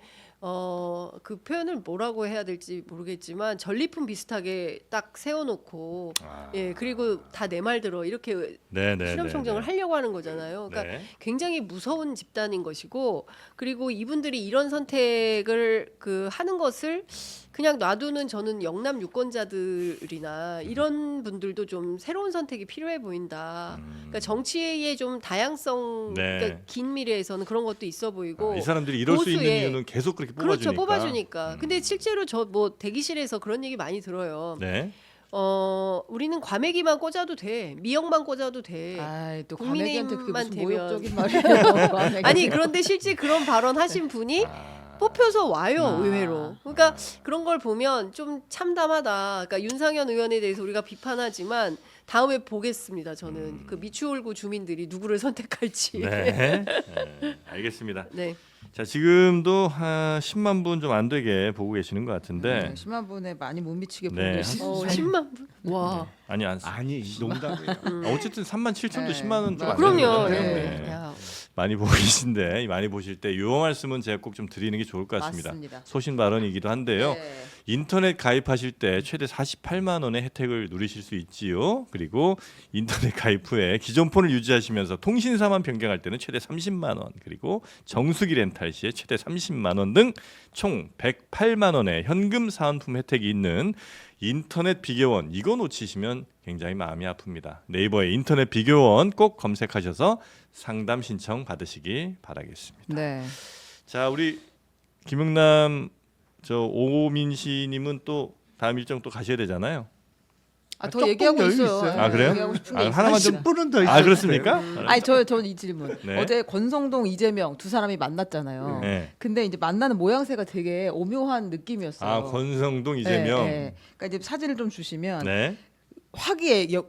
Speaker 2: 그 표현을 뭐라고 해야 될지 모르겠지만 전리품 비슷하게 딱 세워놓고
Speaker 3: 아.
Speaker 2: 예 그리고 다 내 말 들어 이렇게
Speaker 3: 네네.
Speaker 2: 실험 청정을 하려고 하는 거잖아요. 그러니까
Speaker 3: 네.
Speaker 2: 굉장히 무서운 집단인 것이고 그리고 이분들이 이런 선택을 그 하는 것을 그냥 놔두는 저는 영남 유권자들이나 이런 분들도 좀 새로운 선택이 필요해 보인다. 그러니까 정치의 좀 다양성
Speaker 3: 네.
Speaker 2: 그러니까 긴 미래에서는 그런 것도 있어 보이고
Speaker 3: 이 사람들이 이럴 수 있는
Speaker 2: 보수의-
Speaker 3: 이유는 계속 그렇게
Speaker 2: 그렇죠
Speaker 3: 뽑아주니까.
Speaker 2: 뽑아주니까. 근데 실제로 저 뭐 대기실에서 그런 얘기 많이 들어요.
Speaker 3: 네.
Speaker 2: 우리는 과메기만 꽂아도 돼, 미역만 꽂아도 돼.
Speaker 4: 아이 또 과메기한테 그게 무슨
Speaker 2: 국민의힘만
Speaker 4: 모욕적인 말이에요. 과메기.
Speaker 2: 아니 그런데 실제 그런 발언 하신 분이
Speaker 3: 아.
Speaker 2: 뽑혀서 와요
Speaker 4: 아.
Speaker 2: 의외로. 그러니까 그런 걸 보면 좀 참담하다. 그러니까 윤상현 의원에 대해서 우리가 비판하지만 다음에 보겠습니다. 저는 그 미추홀구 주민들이 누구를 선택할지.
Speaker 3: 네. 네. 알겠습니다.
Speaker 2: 네.
Speaker 3: 자 지금도 한 10만 분 좀 안 되게 보고 계시는 것 같은데
Speaker 4: 10만 분에 많이 못 미치게 보고
Speaker 3: 네.
Speaker 4: 계시죠.
Speaker 2: 10만 분. 와.
Speaker 3: 아니 안
Speaker 1: 아니 농담이에요.
Speaker 3: 어쨌든 3만 7천도
Speaker 4: 네.
Speaker 3: 10만 원 좀 안
Speaker 2: 그럼요.
Speaker 3: 되는
Speaker 4: 네.
Speaker 3: 거죠.
Speaker 2: 네. 야.
Speaker 3: 많이 보고 계신데 많이 보실 때 요 말씀은 제가 꼭 좀 드리는 게 좋을 것 같습니다.
Speaker 4: 맞습니다.
Speaker 3: 소신 발언이기도 한데요.
Speaker 4: 네.
Speaker 3: 인터넷 가입하실 때 최대 48만 원의 혜택을 누리실 수 있지요. 그리고 인터넷 가입 후에 기존 폰을 유지하시면서 통신사만 변경할 때는 최대 30만 원, 그리고 정수기 렌탈 시에 최대 30만 원 등 총 108만 원의 현금 사은품 혜택이 있는 인터넷 비교원, 이거 놓치시면 굉장히 마음이 아픕니다. 네이버에 인터넷 비교원 꼭 검색하셔서 상담 신청 받으시기 바라겠습니다.
Speaker 4: 네.
Speaker 3: 자, 우리 김영남 저 오민씨님은 또 다음 일정 또 가셔야 되잖아요.
Speaker 4: 아, 더
Speaker 1: 조금
Speaker 4: 얘기하고
Speaker 1: 여유
Speaker 4: 있어요.
Speaker 1: 있어요.
Speaker 3: 아, 그래요?
Speaker 4: 얘기하고 싶은 게
Speaker 3: 아,
Speaker 4: 있어요.
Speaker 3: 하나만 좀
Speaker 1: 10분은 더 있어요.
Speaker 3: 아 그렇습니까?
Speaker 4: 아니 저는 이 질문.
Speaker 3: 네.
Speaker 4: 어제 권성동 이재명 두 사람이 만났잖아요.
Speaker 3: 네.
Speaker 4: 근데 이제 만나는 모양새가 되게 오묘한 느낌이었어요.
Speaker 3: 아 권성동 이재명.
Speaker 4: 네, 네. 그러니까 이제 사진을 좀 주시면
Speaker 3: 네.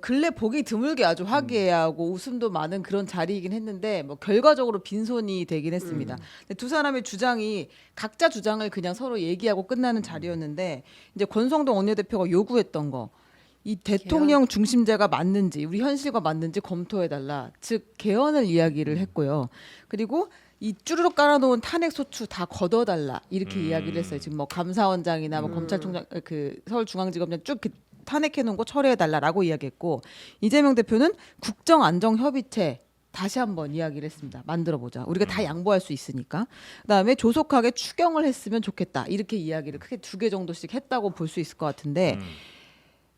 Speaker 4: 근래 보기 드물게 아주 화기애애하고 웃음도 많은 그런 자리이긴 했는데 뭐 결과적으로 빈손이 되긴 했습니다. 근데 두 사람의 주장이 각자 주장을 그냥 서로 얘기하고 끝나는 자리였는데 이제 권성동 원내대표가 요구했던 거. 이 대통령 중심제가 맞는지 우리 현실과 맞는지 검토해달라. 즉 개헌을 이야기를 했고요. 그리고 이 쭈르륵 깔아놓은 탄핵 소추 다 걷어달라 이렇게 이야기를 했어요. 지금 뭐 감사원장이나 뭐 검찰총장 그 서울중앙지검장 쭉 탄핵해놓은 거 철회해달라라고 이야기했고 이재명 대표는 국정안정협의체 다시 한번 이야기를 했습니다. 만들어보자. 우리가 다 양보할 수 있으니까. 그다음에 조속하게 추경을 했으면 좋겠다. 이렇게 이야기를 크게 2개 정도씩 했다고 볼 수 있을 것 같은데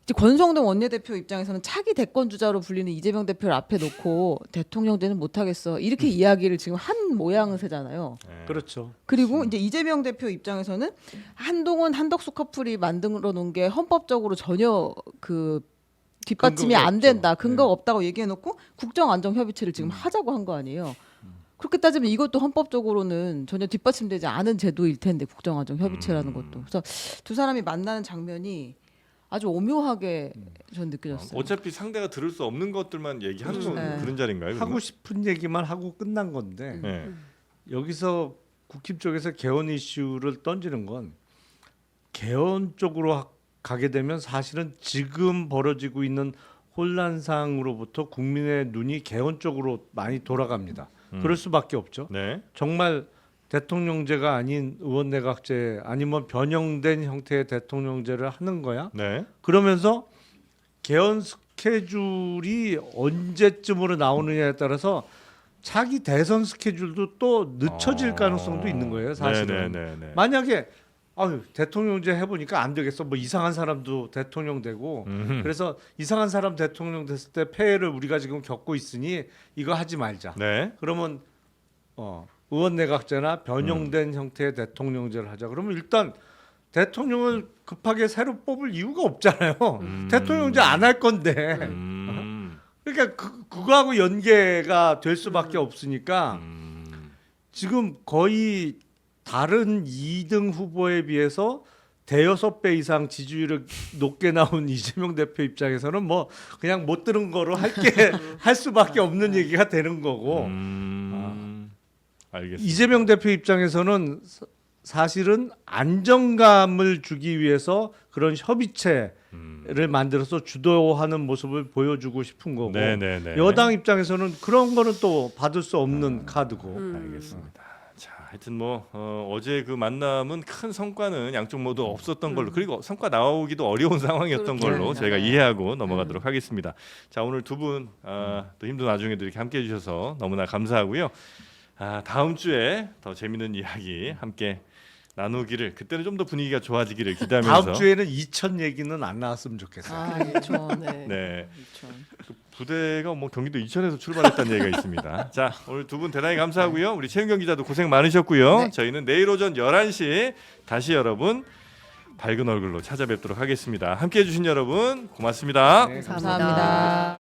Speaker 4: 이제 권성동 원내대표 입장에서는 차기 대권 주자로 불리는 이재명 대표를 앞에 놓고 대통령제는 못하겠어. 이렇게 이야기를 지금 한 모양새잖아요.
Speaker 1: 그렇죠.
Speaker 4: 그리고 이제 이재명 대표 입장에서는 한동훈 한덕수 커플이 만들어 놓은 게 헌법적으로 전혀 그 뒷받침이
Speaker 1: 근거가
Speaker 4: 안
Speaker 1: 없죠.
Speaker 4: 된다. 근거가 없다고 얘기해 놓고 국정안정협의체를 지금 하자고 한 거 아니에요. 그렇게 따지면 이것도 헌법적으로는 전혀 뒷받침되지 않은 제도일 텐데 국정안정협의체라는 것도. 그래서 두 사람이 만나는 장면이 아주 오묘하게 전 느껴졌어요.
Speaker 3: 어차피 상대가 들을 수 없는 것들만 얘기하는
Speaker 4: 네.
Speaker 3: 그런 자리인가요? 그러면?
Speaker 1: 하고 싶은 얘기만 하고 끝난 건데
Speaker 3: 네.
Speaker 1: 여기서 국힘 쪽에서 개헌 이슈를 던지는 건 개헌 쪽으로 가게 되면 사실은 지금 벌어지고 있는 혼란상으로부터 국민의 눈이 개헌 쪽으로 많이 돌아갑니다. 그럴 수밖에 없죠.
Speaker 3: 네.
Speaker 1: 정말 대통령제가 아닌 의원내각제 아니면 변형된 형태의 대통령제를 하는 거야?
Speaker 3: 네.
Speaker 1: 그러면서 개헌 스케줄이 언제쯤으로 나오느냐에 따라서 차기 대선 스케줄도 또 늦춰질 가능성도 있는 거예요. 사실은.
Speaker 3: 네네네.
Speaker 1: 만약에 대통령제 해보니까 안 되겠어. 뭐 이상한 사람도 대통령 되고 그래서 이상한 사람 대통령 됐을 때 폐해를 우리가 지금 겪고 있으니 이거 하지 말자.
Speaker 3: 네.
Speaker 1: 그러면 의원 내각제나 변형된 형태의 대통령제를 하자. 그러면 일단 대통령을 급하게 새로 뽑을 이유가 없잖아요. 대통령제 안 할 건데. 그러니까 그거하고 연계가 될 수밖에 없으니까 지금 거의 다른 2등 후보에 비해서 대여섯 배 이상 지지율이 높게 나온 이재명 대표 입장에서는 뭐 그냥 못 들은 거로 할 수밖에 없는 얘기가 되는 거고
Speaker 3: 알겠습니다.
Speaker 1: 이재명 대표 입장에서는 사실은 안정감을 주기 위해서 그런 협의체를 만들어서 주도하는 모습을 보여주고 싶은 거고
Speaker 3: 네네네.
Speaker 1: 여당 입장에서는 그런 거는 또 받을 수 없는 카드고
Speaker 3: 알겠습니다. 자, 하여튼 뭐 어제 그 만남은 큰 성과는 양쪽 모두 없었던 걸로 그리고 성과 나오기도 어려운 상황이었던
Speaker 2: 그렇죠.
Speaker 3: 걸로 저희가 이해하고 넘어가도록 하겠습니다. 자, 오늘 두 분 또 힘든 와중에도 이렇게 함께해 주셔서 너무나 감사하고요. 다음 주에 더 재밌는 이야기 함께 나누기를 그때는 좀 더 분위기가 좋아지기를 기대하면서
Speaker 1: 다음 주에는 2천 얘기는 안 나왔으면 좋겠어요.
Speaker 4: 아, 그렇죠.
Speaker 2: 네.
Speaker 3: 네.
Speaker 4: 그렇죠.
Speaker 3: 부대가 뭐 경기도 이천에서 출발했다는 얘기가 있습니다. 자, 오늘 두 분 대단히 감사하고요. 우리 최윤경 기자도 고생 많으셨고요.
Speaker 4: 네.
Speaker 3: 저희는 내일 오전 11시 다시 여러분 밝은 얼굴로 찾아뵙도록 하겠습니다. 함께해 주신 여러분 고맙습니다.
Speaker 1: 네,
Speaker 2: 감사합니다.
Speaker 4: 감사합니다.